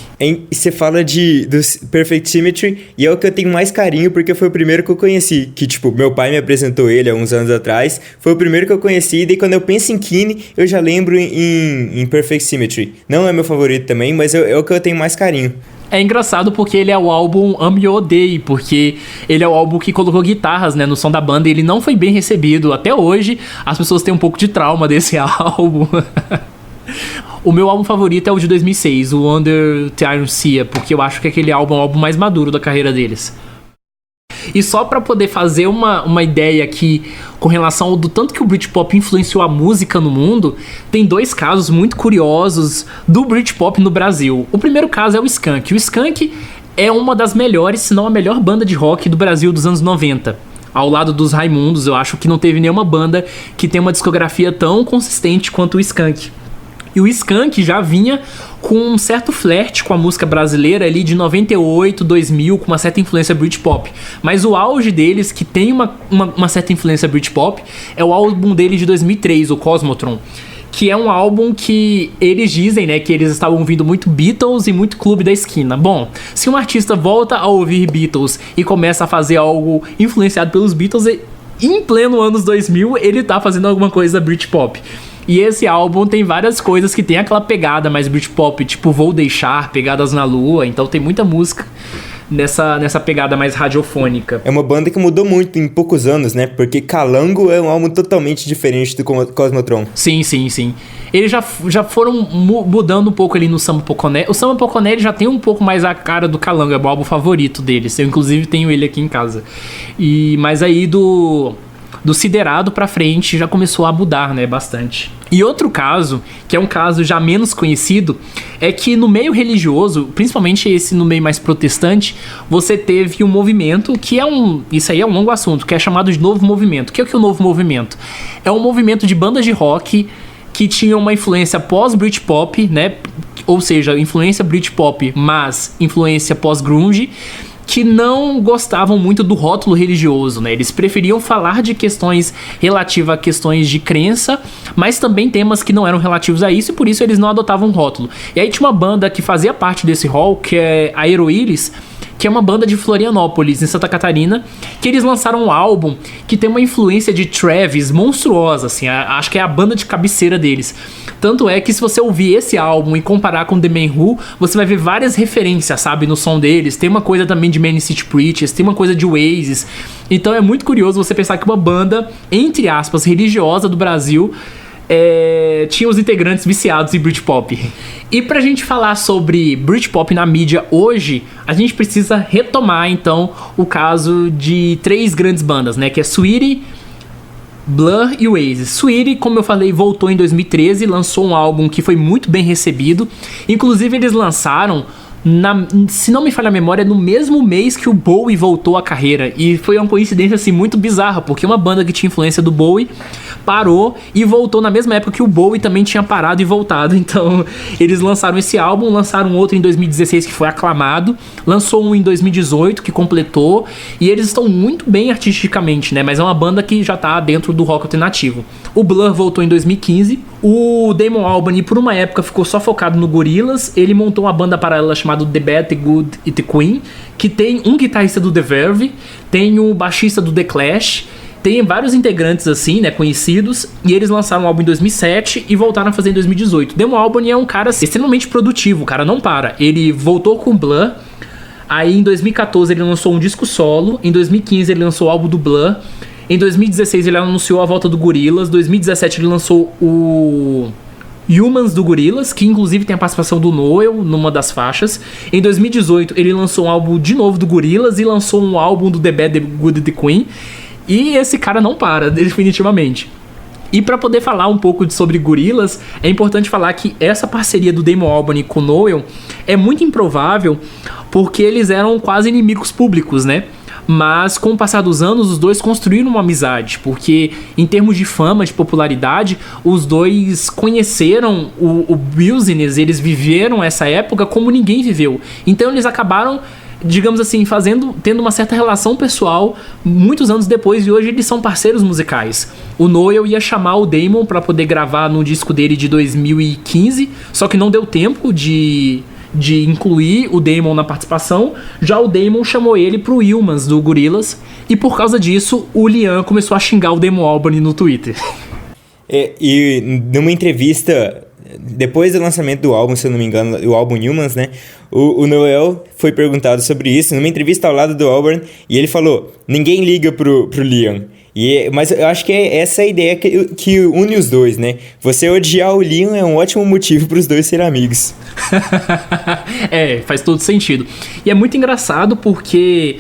Você fala do Perfect Symmetry, e é o que eu tenho mais carinho, porque foi o primeiro que eu conheci. Que, tipo, meu pai me apresentou ele há uns anos atrás. Foi o primeiro que eu conheci, e daí quando eu penso em Keane, eu já lembro em Perfect Symmetry. Não é meu favorito também, mas é o que eu tenho mais carinho. É engraçado porque ele é o álbum Ame ou Odeie, porque ele é o álbum que colocou guitarras, né, no som da banda, e ele não foi bem recebido. Até hoje, as pessoas têm um pouco de trauma desse álbum. O meu álbum favorito é o de 2006, o Under the Iron Sea, porque eu acho que aquele álbum é o álbum mais maduro da carreira deles. E só pra poder fazer uma ideia aqui com relação ao do tanto que o Britpop influenciou a música no mundo, tem dois casos muito curiosos do Britpop no Brasil. O primeiro caso é o Skank. O Skank é uma das melhores, se não a melhor banda de rock do Brasil dos anos 90. Ao lado dos Raimundos, eu acho que não teve nenhuma banda que tem uma discografia tão consistente quanto o Skank. E o Skank já vinha com um certo flerte com a música brasileira ali de 98, 2000, com uma certa influência Britpop. Mas o auge deles, que tem uma certa influência Britpop, é o álbum dele de 2003, o Cosmotron, que é um álbum que eles dizem, né, que eles estavam ouvindo muito Beatles e muito Clube da Esquina. Bom, se um artista volta a ouvir Beatles e começa a fazer algo influenciado pelos Beatles, em pleno anos 2000, ele tá fazendo alguma coisa Britpop. E esse álbum tem várias coisas que tem aquela pegada mais Britpop, tipo Vou Deixar, Pegadas na Lua. Então tem muita música nessa pegada mais radiofônica. É uma banda que mudou muito em poucos anos, né? Porque Calango é um álbum totalmente diferente do Cosmotron. Sim. Eles já foram mudando um pouco ali no Samba Poconé. O Samba Poconé ele já tem um pouco mais a cara do Calango, é o álbum favorito deles. Eu, inclusive, tenho ele aqui em casa. Mas aí do Siderado pra frente já começou a mudar, né, bastante. E outro caso, que é um caso já menos conhecido, é que no meio religioso, principalmente esse no meio mais protestante, você teve um movimento que isso aí é um longo assunto, que é chamado de Novo Movimento. O que é o Novo Movimento? É um movimento de bandas de rock que tinham uma influência pós-Britpop, né, ou seja, influência Britpop, mas influência pós-grunge, que não gostavam muito do rótulo religioso, né? Eles preferiam falar de questões relativas a questões de crença, mas também temas que não eram relativos a isso, e por isso eles não adotavam rótulo. E aí tinha uma banda que fazia parte desse hall, que é a Aeroíris, que é uma banda de Florianópolis, em Santa Catarina, que eles lançaram um álbum que tem uma influência de Travis monstruosa, assim, acho que é a banda de cabeceira deles. Tanto é que se você ouvir esse álbum e comparar com The Man Who, você vai ver várias referências, sabe, no som deles. Tem uma coisa também de Manic Street Preachers, tem uma coisa de Oasis. Então é muito curioso você pensar que uma banda, entre aspas, religiosa do Brasil, tinha os integrantes viciados em Britpop. E pra gente falar sobre Britpop na mídia hoje, a gente precisa retomar então o caso de 3 grandes bandas, né, que é Sweetie, Blur e Oasis. Sweetie, como eu falei, voltou em 2013, lançou um álbum que foi muito bem recebido. Inclusive eles lançaram, se não me falha a memória, no mesmo mês que o Bowie voltou à carreira. E foi uma coincidência assim muito bizarra, porque uma banda que tinha influência do Bowie parou e voltou na mesma época que o Bowie também tinha parado e voltado. Então eles lançaram esse álbum, lançaram outro em 2016 que foi aclamado, lançou um em 2018 que completou, e eles estão muito bem artisticamente, né? Mas é uma banda que já tá dentro do rock alternativo. O Blur voltou em 2015. O Damon Albarn, por uma época, ficou só focado no Gorillaz. Ele montou uma banda paralela chamada The Bad, The Good e The Queen, que tem um guitarrista do The Verve, tem um baixista do The Clash, tem vários integrantes assim, né, conhecidos, e eles lançaram um álbum em 2007 e voltaram a fazer em 2018. Damon Albarn é um cara extremamente produtivo, o cara não para. Ele voltou com o Blur, aí em 2014 ele lançou um disco solo, em 2015 ele lançou o álbum do Blur, em 2016 ele anunciou a volta do Gorillaz, em 2017 ele lançou o Humans do Gorillaz, que inclusive tem a participação do Noel numa das faixas. Em 2018 ele lançou um álbum de novo do Gorillaz e lançou um álbum do The Bad, The Good e The Queen. E esse cara não para, definitivamente. E para poder falar um pouco sobre Gorillaz, é importante falar que essa parceria do Damon Albarn com o Noel é muito improvável, porque eles eram quase inimigos públicos, né? Mas com o passar dos anos, os dois construíram uma amizade, porque em termos de fama, de popularidade, os dois conheceram o business, eles viveram essa época como ninguém viveu. Então eles acabaram, digamos assim, tendo uma certa relação pessoal muitos anos depois, e hoje eles são parceiros musicais. O Noel ia chamar o Damon para poder gravar no disco dele de 2015, só que não deu tempo de incluir o Damon na participação. Já o Damon chamou ele pro Humans do Gorillaz, e por causa disso o Liam começou a xingar o Damon Albarn no Twitter. E numa entrevista depois do lançamento do álbum, se eu não me engano, o álbum Humans, né, o Noel foi perguntado sobre isso numa entrevista ao lado do Albarn, e ele falou: ninguém liga pro Liam. Mas eu acho que é essa a ideia que une os dois, né? Você odiar o Liam é um ótimo motivo para os dois serem amigos. Faz todo sentido. E é muito engraçado porque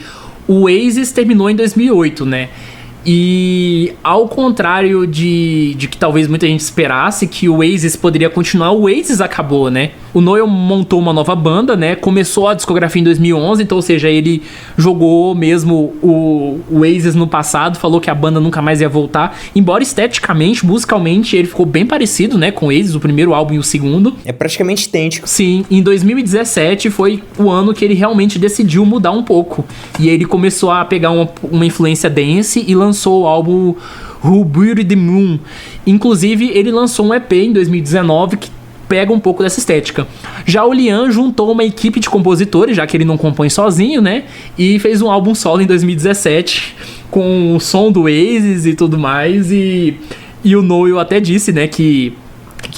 o Oasis terminou em 2008, né? E ao contrário de que talvez muita gente esperasse que o Oasis poderia continuar, o Oasis acabou, né? O Noel montou uma nova banda, né? Começou a discografia em 2011, então, ou seja, ele jogou mesmo o Oasis no passado, falou que a banda nunca mais ia voltar, embora esteticamente, musicalmente, ele ficou bem parecido, né, com o Oasis, o primeiro álbum e o segundo. É praticamente idêntico. Sim, em 2017 foi o ano que ele realmente decidiu mudar um pouco, e ele começou a pegar uma influência dance e lançou o álbum Who Built the Moon. Inclusive, ele lançou um EP em 2019 que pega um pouco dessa estética. Já o Liam juntou uma equipe de compositores, já que ele não compõe sozinho, né? E fez um álbum solo em 2017, com o som do Oasis e tudo mais. E o Noel até disse, né, que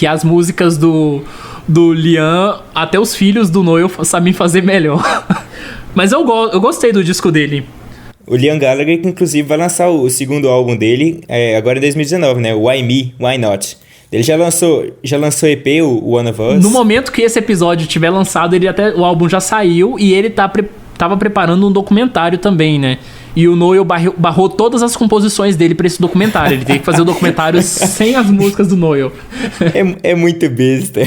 as músicas do Liam, até os filhos do Noel sabem fazer melhor. Mas eu gostei do disco dele. O Liam Gallagher, que inclusive vai lançar o segundo álbum dele agora em 2019, né? Why Me, Why Not? Ele já lançou EP, o One of Us. No momento que esse episódio tiver lançado, o álbum já saiu e ele tava preparando um documentário também, né? E o Noel barrou todas as composições dele pra esse documentário. Ele teve que fazer o documentário sem as músicas do Noel. É muito besta.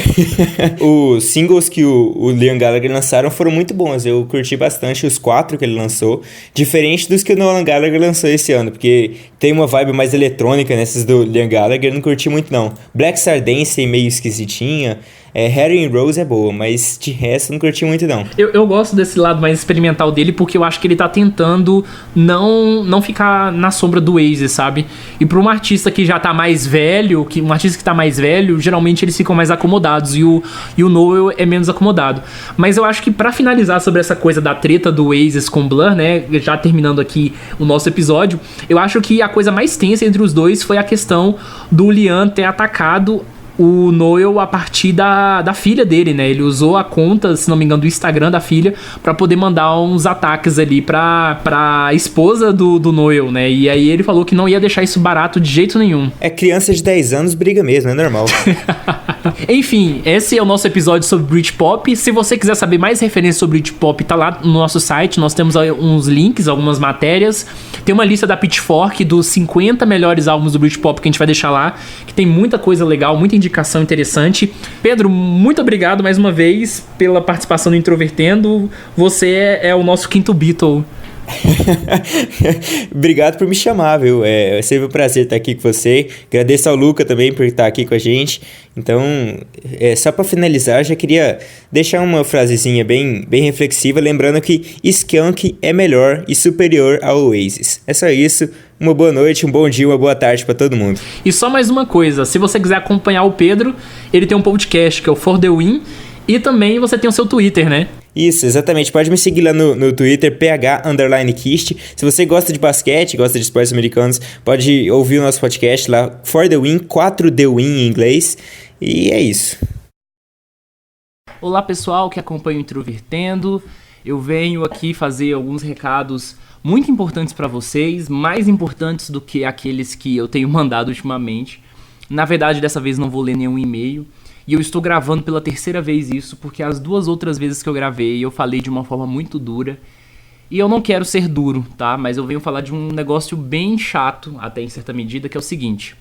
Os singles que o Liam Gallagher lançaram foram muito bons. Eu curti bastante os 4 que ele lançou. Diferente dos que o Noel Gallagher lançou esse ano. Porque tem uma vibe mais eletrônica nessas do Liam Gallagher. Não curti muito, não. Black Star Dance meio esquisitinha. Harry and Rose é boa, mas de resto não curti muito, não. Eu gosto desse lado mais experimental dele, porque eu acho que ele tá tentando não ficar na sombra do Oasis, sabe? E pra um artista que já tá mais velho, geralmente eles ficam mais acomodados, e o Noel é menos acomodado. Mas eu acho que pra finalizar sobre essa coisa da treta do Oasis com Blur, né, já terminando aqui o nosso episódio, eu acho que a coisa mais tensa entre os dois foi a questão do Liam ter atacado o Noel a partir da filha dele, né? Ele usou a conta, se não me engano, do Instagram da filha pra poder mandar uns ataques ali pra esposa do Noel, né? E aí ele falou que não ia deixar isso barato de jeito nenhum. Criança de 10 anos briga mesmo, é normal. Enfim, esse é o nosso episódio sobre Britpop. Se você quiser saber mais referências sobre Britpop, tá lá no nosso site. Nós temos uns links, algumas matérias. Tem uma lista da Pitchfork dos 50 melhores álbuns do Britpop que a gente vai deixar lá, que tem muita coisa legal, muita indicação interessante. Pedro, muito obrigado mais uma vez pela participação no Introvertendo. Você é o nosso quinto Beatle. Obrigado por me chamar, viu? É sempre um prazer estar aqui com você. Agradeço ao Luca também por estar aqui com a gente. Então, só para finalizar, já queria deixar uma frasezinha bem reflexiva, lembrando que Skunk é melhor e superior ao Oasis. É só isso. Uma boa noite, um bom dia, uma boa tarde para todo mundo. E só mais uma coisa, se você quiser acompanhar o Pedro, ele tem um podcast que é o For The Win, e também você tem o seu Twitter, né? Isso, exatamente. Pode me seguir lá no Twitter, PH_Kist. Se você gosta de basquete, gosta de esportes americanos, pode ouvir o nosso podcast lá, For The Win, 4The Win em inglês. E é isso. Olá, pessoal que acompanha o Introvertendo. Eu venho aqui fazer alguns recados muito importantes para vocês, mais importantes do que aqueles que eu tenho mandado ultimamente. Na verdade, dessa vez não vou ler nenhum e-mail. E eu estou gravando pela terceira vez isso, porque as 2 outras vezes que eu gravei, eu falei de uma forma muito dura. E eu não quero ser duro, tá? Mas eu venho falar de um negócio bem chato, até em certa medida, que é o seguinte.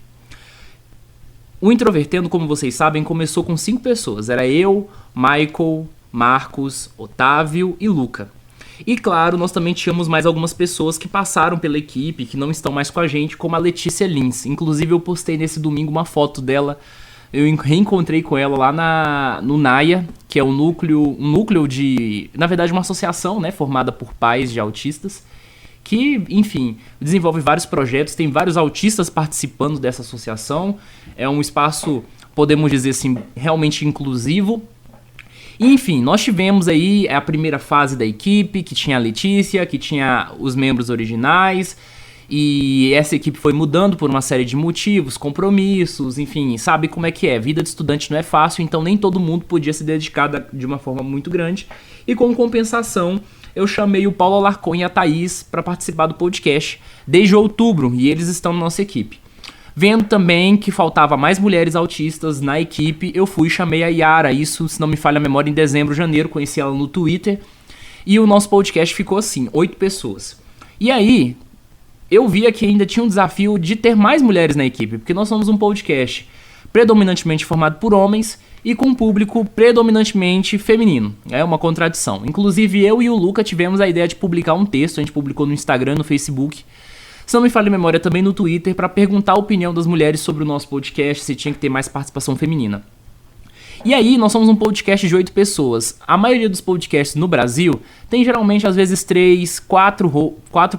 O Introvertendo, como vocês sabem, começou com 5 pessoas. Era eu, Michael, Marcos, Otávio e Luca. E claro, nós também tínhamos mais algumas pessoas que passaram pela equipe, que não estão mais com a gente, como a Letícia Lins. Inclusive eu postei nesse domingo uma foto dela. Eu reencontrei com ela lá no NAIA, que é um núcleo de... Na verdade, uma associação, né, formada por pais de autistas, que, enfim, desenvolve vários projetos, tem vários autistas participando dessa associação. É um espaço, podemos dizer assim, realmente inclusivo. E, enfim, nós tivemos aí a primeira fase da equipe, que tinha a Letícia, que tinha os membros originais... E essa equipe foi mudando por uma série de motivos, compromissos, enfim, sabe como é que é. Vida de estudante não é fácil, então nem todo mundo podia se dedicar de uma forma muito grande. E como compensação, eu chamei o Paulo Alarcon e a Thaís para participar do podcast desde outubro, e eles estão na nossa equipe. Vendo também que faltava mais mulheres autistas na equipe, eu fui e chamei a Yara, isso, se não me falha a memória, em dezembro, janeiro, conheci ela no Twitter. E o nosso podcast ficou assim, 8 pessoas. E aí... eu via que ainda tinha um desafio de ter mais mulheres na equipe, porque nós somos um podcast predominantemente formado por homens e com um público predominantemente feminino. É uma contradição. Inclusive, eu e o Luca tivemos a ideia de publicar um texto, a gente publicou no Instagram, no Facebook, se não me falha a memória, também no Twitter, para perguntar a opinião das mulheres sobre o nosso podcast, se tinha que ter mais participação feminina. E aí, nós somos um podcast de 8 pessoas. A maioria dos podcasts no Brasil tem geralmente, às vezes, 3, 4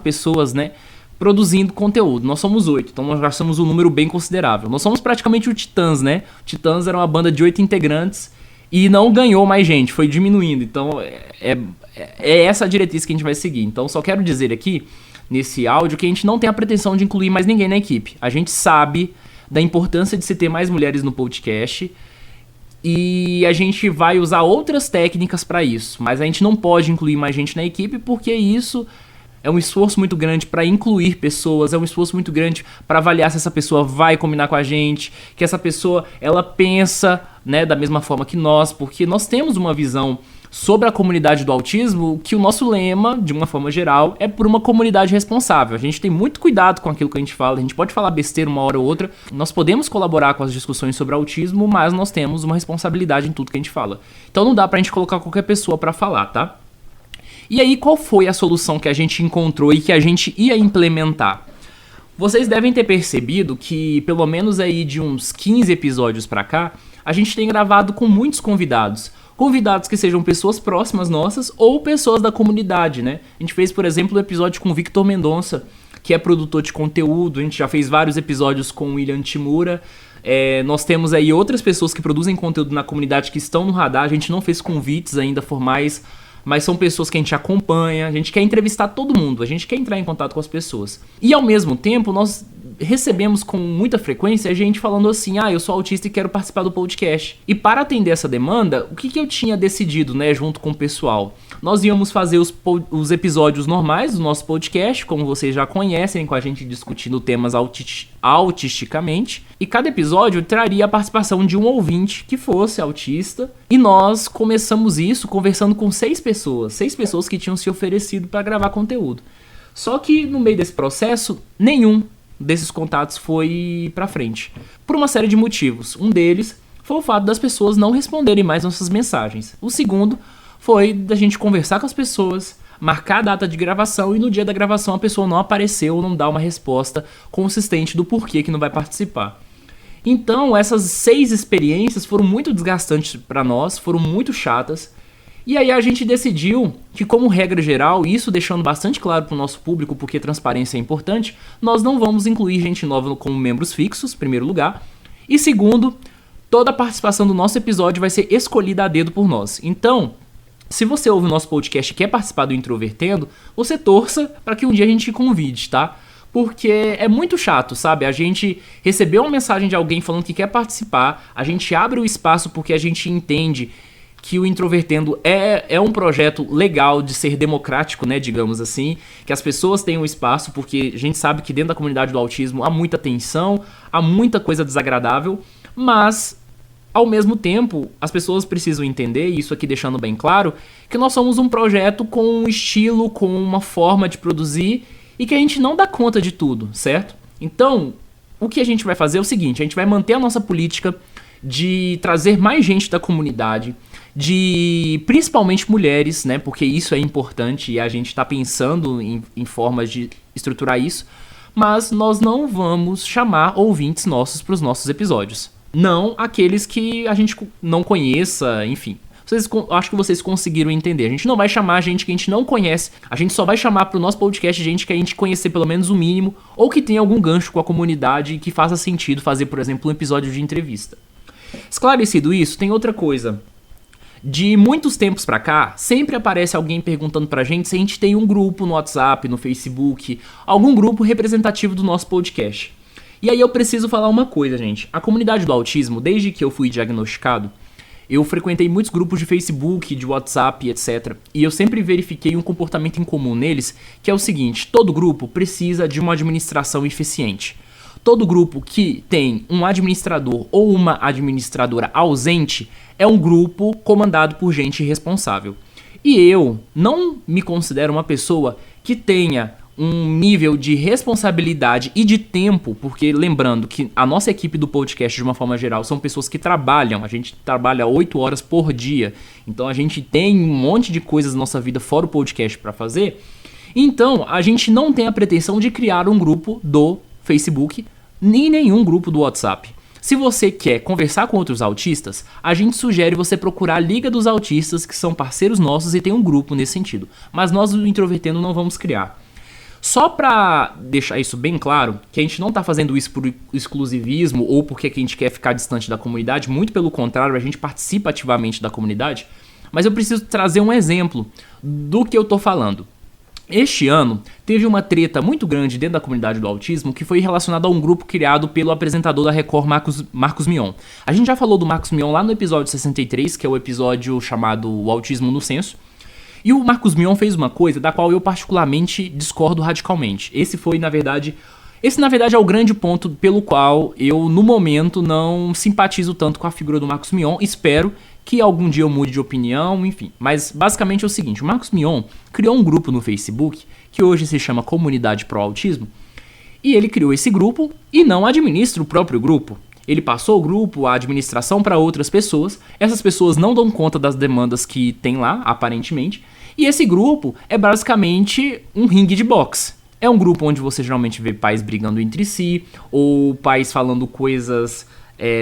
pessoas, né? Produzindo conteúdo. Nós somos 8, então nós já somos um número bem considerável. Nós somos praticamente o Titãs, né? O Titãs era uma banda de 8 integrantes e não ganhou mais gente, foi diminuindo. Então é essa a diretriz que a gente vai seguir. Então só quero dizer aqui, nesse áudio que a gente não tem a pretensão de incluir mais ninguém na equipe. A gente sabe da importância de se ter mais mulheres no podcast e a gente vai usar outras técnicas para isso, mas a gente não pode incluir mais gente na equipe porque isso é um esforço muito grande para incluir pessoas, é um esforço muito grande para avaliar se essa pessoa vai combinar com a gente, que essa pessoa ela pensa, né, da mesma forma que nós, porque nós temos uma visão sobre a comunidade do autismo, que o nosso lema, de uma forma geral, é por uma comunidade responsável. A gente tem muito cuidado com aquilo que a gente fala, a gente pode falar besteira uma hora ou outra, nós podemos colaborar com as discussões sobre autismo, mas nós temos uma responsabilidade em tudo que a gente fala. Então não dá pra gente colocar qualquer pessoa pra falar, tá? E aí, qual foi a solução que a gente encontrou e que a gente ia implementar? Vocês devem ter percebido que, pelo menos aí de uns 15 episódios pra cá, a gente tem gravado com muitos convidados. Convidados que sejam pessoas próximas nossas ou pessoas da comunidade, né? A gente fez, por exemplo, um episódio com o Victor Mendonça, que é produtor de conteúdo. A gente já fez vários episódios com o William Timura. Nós temos aí outras pessoas que produzem conteúdo na comunidade que estão no radar. A gente não fez convites ainda formais, mas são pessoas que a gente acompanha. A gente quer entrevistar todo mundo, a gente quer entrar em contato com as pessoas. E ao mesmo tempo, nós recebemos com muita frequência a gente falando assim: eu sou autista e quero participar do podcast. E para atender essa demanda, o que eu tinha decidido, né, junto com o pessoal? Nós íamos fazer os episódios normais do nosso podcast, como vocês já conhecem, com a gente discutindo temas autisticamente. E cada episódio traria a participação de um ouvinte que fosse autista. E nós começamos isso conversando com 6 pessoas. 6 pessoas que tinham se oferecido para gravar conteúdo. Só que no meio desse processo, nenhum desses contatos foi pra frente, por uma série de motivos. Um deles foi o fato das pessoas não responderem mais nossas mensagens. O segundo foi da gente conversar com as pessoas, marcar a data de gravação e no dia da gravação a pessoa não apareceu ou não dá uma resposta consistente do porquê que não vai participar. Então essas 6 experiências foram muito desgastantes pra nós, foram muito chatas. E aí a gente decidiu que, como regra geral, isso deixando bastante claro para o nosso público, porque transparência é importante, nós não vamos incluir gente nova como membros fixos, em primeiro lugar. E segundo, toda a participação do nosso episódio vai ser escolhida a dedo por nós. Então, se você ouve o nosso podcast e quer participar do Introvertendo, você torça para que um dia a gente te convide, tá? Porque é muito chato, sabe? A gente recebeu uma mensagem de alguém falando que quer participar, a gente abre o espaço porque a gente entende que o Introvertendo é um projeto legal de ser democrático, né, digamos assim, que as pessoas tenham espaço, porque a gente sabe que dentro da comunidade do autismo há muita tensão, há muita coisa desagradável, mas, ao mesmo tempo, as pessoas precisam entender, e isso aqui deixando bem claro, que nós somos um projeto com um estilo, com uma forma de produzir, e que a gente não dá conta de tudo, certo? Então, o que a gente vai fazer é o seguinte: a gente vai manter a nossa política de trazer mais gente da comunidade, de principalmente mulheres, né? Porque isso é importante e a gente está pensando em formas de estruturar isso, mas nós não vamos chamar ouvintes nossos para os nossos episódios. Não aqueles que a gente não conheça, enfim. Acho que vocês conseguiram entender. A gente não vai chamar gente que a gente não conhece, a gente só vai chamar para o nosso podcast gente que a gente conhecer pelo menos o mínimo, ou que tenha algum gancho com a comunidade e que faça sentido fazer, por exemplo, um episódio de entrevista. Esclarecido isso, tem outra coisa. De muitos tempos pra cá, sempre aparece alguém perguntando pra gente se a gente tem um grupo no WhatsApp, no Facebook, algum grupo representativo do nosso podcast. E aí eu preciso falar uma coisa, gente. A comunidade do autismo, desde que eu fui diagnosticado, eu frequentei muitos grupos de Facebook, de WhatsApp, etc. E eu sempre verifiquei um comportamento em comum neles, que é o seguinte: todo grupo precisa de uma administração eficiente. Todo grupo que tem um administrador ou uma administradora ausente é um grupo comandado por gente irresponsável. E eu não me considero uma pessoa que tenha um nível de responsabilidade e de tempo, porque lembrando que a nossa equipe do podcast, de uma forma geral, são pessoas que trabalham, a gente trabalha 8 horas por dia, então a gente tem um monte de coisas na nossa vida fora o podcast para fazer. Então a gente não tem a pretensão de criar um grupo do Facebook, nem nenhum grupo do WhatsApp. Se você quer conversar com outros autistas, a gente sugere você procurar a Liga dos Autistas, que são parceiros nossos e tem um grupo nesse sentido. Mas nós do Introvertendo não vamos criar. Só pra deixar isso bem claro, que a gente não tá fazendo isso por exclusivismo ou porque a gente quer ficar distante da comunidade, muito pelo contrário, a gente participa ativamente da comunidade, mas eu preciso trazer um exemplo do que eu tô falando. Este ano, teve uma treta muito grande dentro da comunidade do autismo que foi relacionada a um grupo criado pelo apresentador da Record, Marcos Mion. A gente já falou do Marcos Mion lá no episódio 63, que é o episódio chamado O Autismo no Censo. E o Marcos Mion fez uma coisa da qual eu particularmente discordo radicalmente. Esse, na verdade, é o grande ponto pelo qual eu, no momento, não simpatizo tanto com a figura do Marcos Mion. Espero que algum dia eu mude de opinião, enfim. Mas basicamente é o seguinte, o Marcos Mion criou um grupo no Facebook, que hoje se chama Comunidade Pro Autismo, e ele criou esse grupo e não administra o próprio grupo. Ele passou o grupo, a administração para outras pessoas, essas pessoas não dão conta das demandas que tem lá, aparentemente, e esse grupo é basicamente um ringue de boxe. É um grupo onde você geralmente vê pais brigando entre si, ou pais falando coisas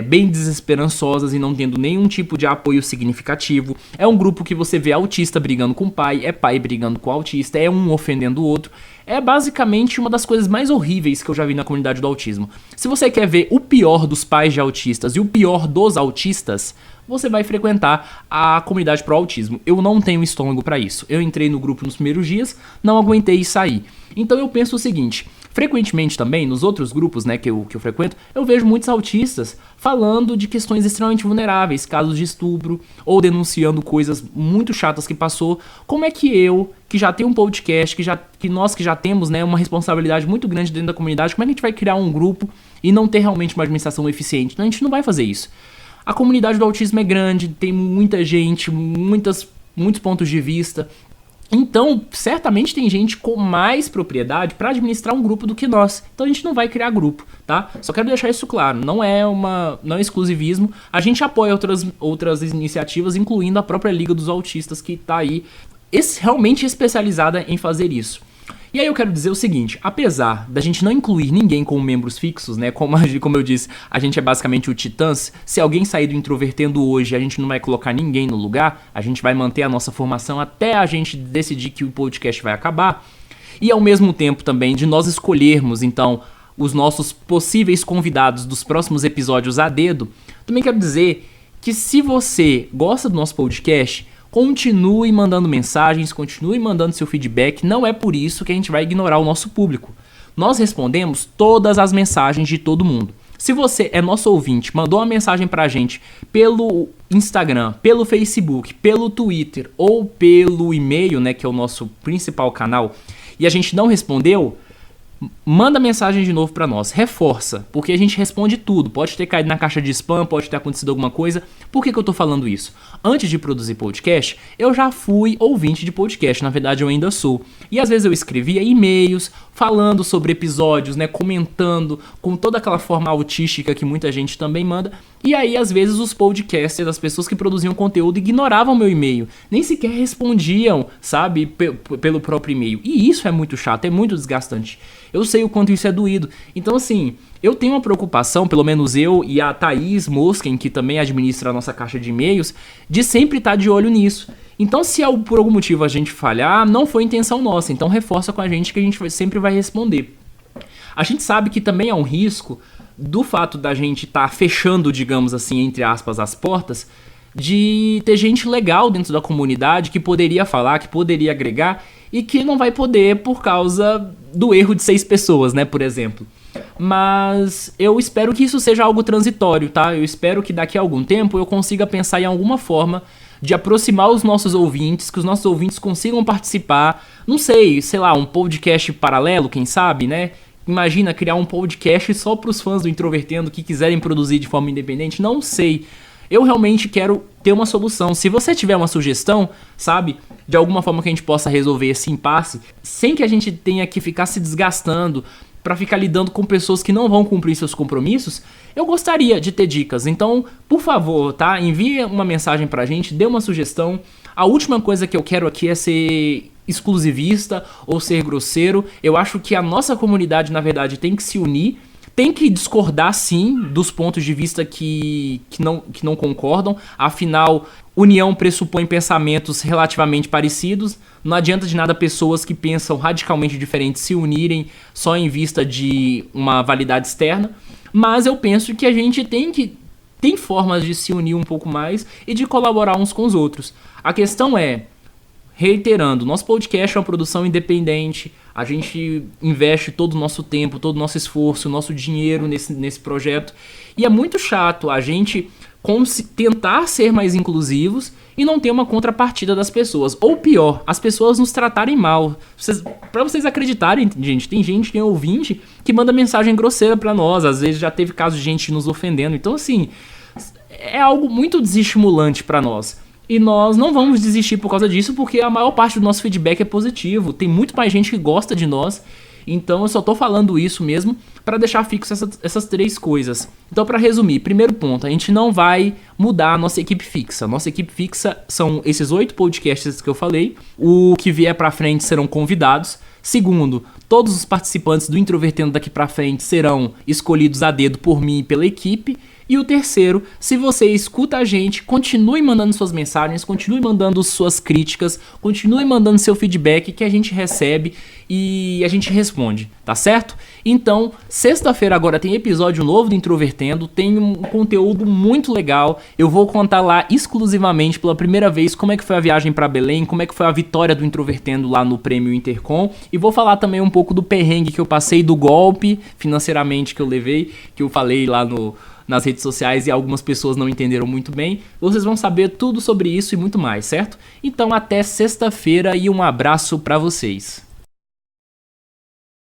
bem desesperançosas e não tendo nenhum tipo de apoio significativo. É um grupo que você vê autista brigando com pai brigando com autista, é um ofendendo o outro. É basicamente uma das coisas mais horríveis que eu já vi na comunidade do autismo. Se você quer ver o pior dos pais de autistas e o pior dos autistas, você vai frequentar a comunidade pro autismo. Eu não tenho estômago pra isso. Eu entrei no grupo nos primeiros dias, não aguentei sair. Então eu penso o seguinte, frequentemente também, nos outros grupos, né, que eu frequento, eu vejo muitos autistas falando de questões extremamente vulneráveis, casos de estupro, ou denunciando coisas muito chatas que passou. Como é que eu, que já tenho um podcast, que nós que já temos, né, uma responsabilidade muito grande dentro da comunidade, como é que a gente vai criar um grupo e não ter realmente uma administração eficiente? Então a gente não vai fazer isso. A comunidade do autismo é grande, tem muita gente, muitos pontos de vista. Então, certamente tem gente com mais propriedade para administrar um grupo do que nós. Então a gente não vai criar grupo, tá? Só quero deixar isso claro, não é exclusivismo. A gente apoia outras iniciativas, incluindo a própria Liga dos Autistas, que tá aí realmente especializada em fazer isso. E aí eu quero dizer o seguinte, apesar da gente não incluir ninguém como membros fixos, né, como eu disse, a gente é basicamente o Titãs, se alguém sair do Introvertendo hoje, a gente não vai colocar ninguém no lugar, a gente vai manter a nossa formação até a gente decidir que o podcast vai acabar, e ao mesmo tempo também de nós escolhermos, então, os nossos possíveis convidados dos próximos episódios a dedo, também quero dizer que se você gosta do nosso podcast, continue mandando mensagens, continue mandando seu feedback, não é por isso que a gente vai ignorar o nosso público. Nós respondemos todas as mensagens de todo mundo. Se você é nosso ouvinte, mandou uma mensagem pra gente pelo Instagram, pelo Facebook, pelo Twitter ou pelo e-mail, né, que é o nosso principal canal, e a gente não respondeu, manda mensagem de novo pra nós, reforça, porque a gente responde tudo, pode ter caído na caixa de spam, pode ter acontecido alguma coisa. Por que eu tô falando isso? Antes de produzir podcast, eu já fui ouvinte de podcast, na verdade eu ainda sou, e às vezes eu escrevia e-mails falando sobre episódios, né, comentando com toda aquela forma autística que muita gente também manda, e aí às vezes os podcasters, as pessoas que produziam conteúdo ignoravam meu e-mail, nem sequer respondiam, sabe, pelo próprio e-mail, e isso é muito chato, é muito desgastante. Eu sei o quanto isso é doído. Então, assim, eu tenho uma preocupação, pelo menos eu e a Thaís Mosken, que também administra a nossa caixa de e-mails, de sempre estar de olho nisso. Então, se por algum motivo a gente falhar, não foi intenção nossa. Então, reforça com a gente que a gente sempre vai responder. A gente sabe que também há um risco do fato da gente estar fechando, digamos assim, entre aspas, as portas, de ter gente legal dentro da comunidade que poderia falar, que poderia agregar e que não vai poder por causa do erro de 6 pessoas, né, por exemplo. Mas eu espero que isso seja algo transitório, tá? Eu espero que daqui a algum tempo eu consiga pensar em alguma forma de aproximar os nossos ouvintes, que os nossos ouvintes consigam participar, não sei lá, um podcast paralelo, quem sabe, né? Imagina criar um podcast só para os fãs do Introvertendo que quiserem produzir de forma independente, não sei. Eu realmente quero ter uma solução. Se você tiver uma sugestão, sabe, de alguma forma que a gente possa resolver esse impasse, sem que a gente tenha que ficar se desgastando para ficar lidando com pessoas que não vão cumprir seus compromissos, eu gostaria de ter dicas. Então, por favor, tá? Envie uma mensagem pra gente, dê uma sugestão. A última coisa que eu quero aqui é ser exclusivista ou ser grosseiro. Eu acho que a nossa comunidade, na verdade, tem que se unir. Tem que discordar, sim, dos pontos de vista que não concordam. Afinal, união pressupõe pensamentos relativamente parecidos. Não adianta de nada pessoas que pensam radicalmente diferentes se unirem só em vista de uma validade externa. Mas eu penso que a gente tem formas de se unir um pouco mais e de colaborar uns com os outros. A questão é reiterando, nosso podcast é uma produção independente, a gente investe todo o nosso tempo, todo o nosso esforço, o nosso dinheiro nesse projeto, e é muito chato a gente tentar ser mais inclusivos e não ter uma contrapartida das pessoas. Ou pior, as pessoas nos tratarem mal. Pra vocês acreditarem, gente, tem ouvinte que manda mensagem grosseira pra nós. Às vezes já teve caso de gente nos ofendendo. Então, assim, é algo muito desestimulante pra nós. E nós não vamos desistir por causa disso, porque a maior parte do nosso feedback é positivo. Tem muito mais gente que gosta de nós. Então eu só tô falando isso mesmo para deixar fixo essas 3 coisas. Então, para resumir, primeiro ponto, a gente não vai mudar a nossa equipe fixa. Nossa equipe fixa são esses 8 podcasts que eu falei. O que vier pra frente serão convidados. Segundo, todos os participantes do Introvertendo daqui pra frente serão escolhidos a dedo por mim e pela equipe. E o terceiro, se você escuta a gente, continue mandando suas mensagens, continue mandando suas críticas, continue mandando seu feedback que a gente recebe e a gente responde, tá certo? Então, sexta-feira agora tem episódio novo do Introvertendo, tem um conteúdo muito legal. Eu vou contar lá exclusivamente pela primeira vez como é que foi a viagem pra Belém, como é que foi a vitória do Introvertendo lá no Prêmio Intercom, e vou falar também um pouco do perrengue que eu passei, do golpe financeiramente que eu levei, que eu falei lá nas redes sociais e algumas pessoas não entenderam muito bem. Vocês vão saber tudo sobre isso e muito mais, certo? Então até sexta-feira e um abraço pra vocês.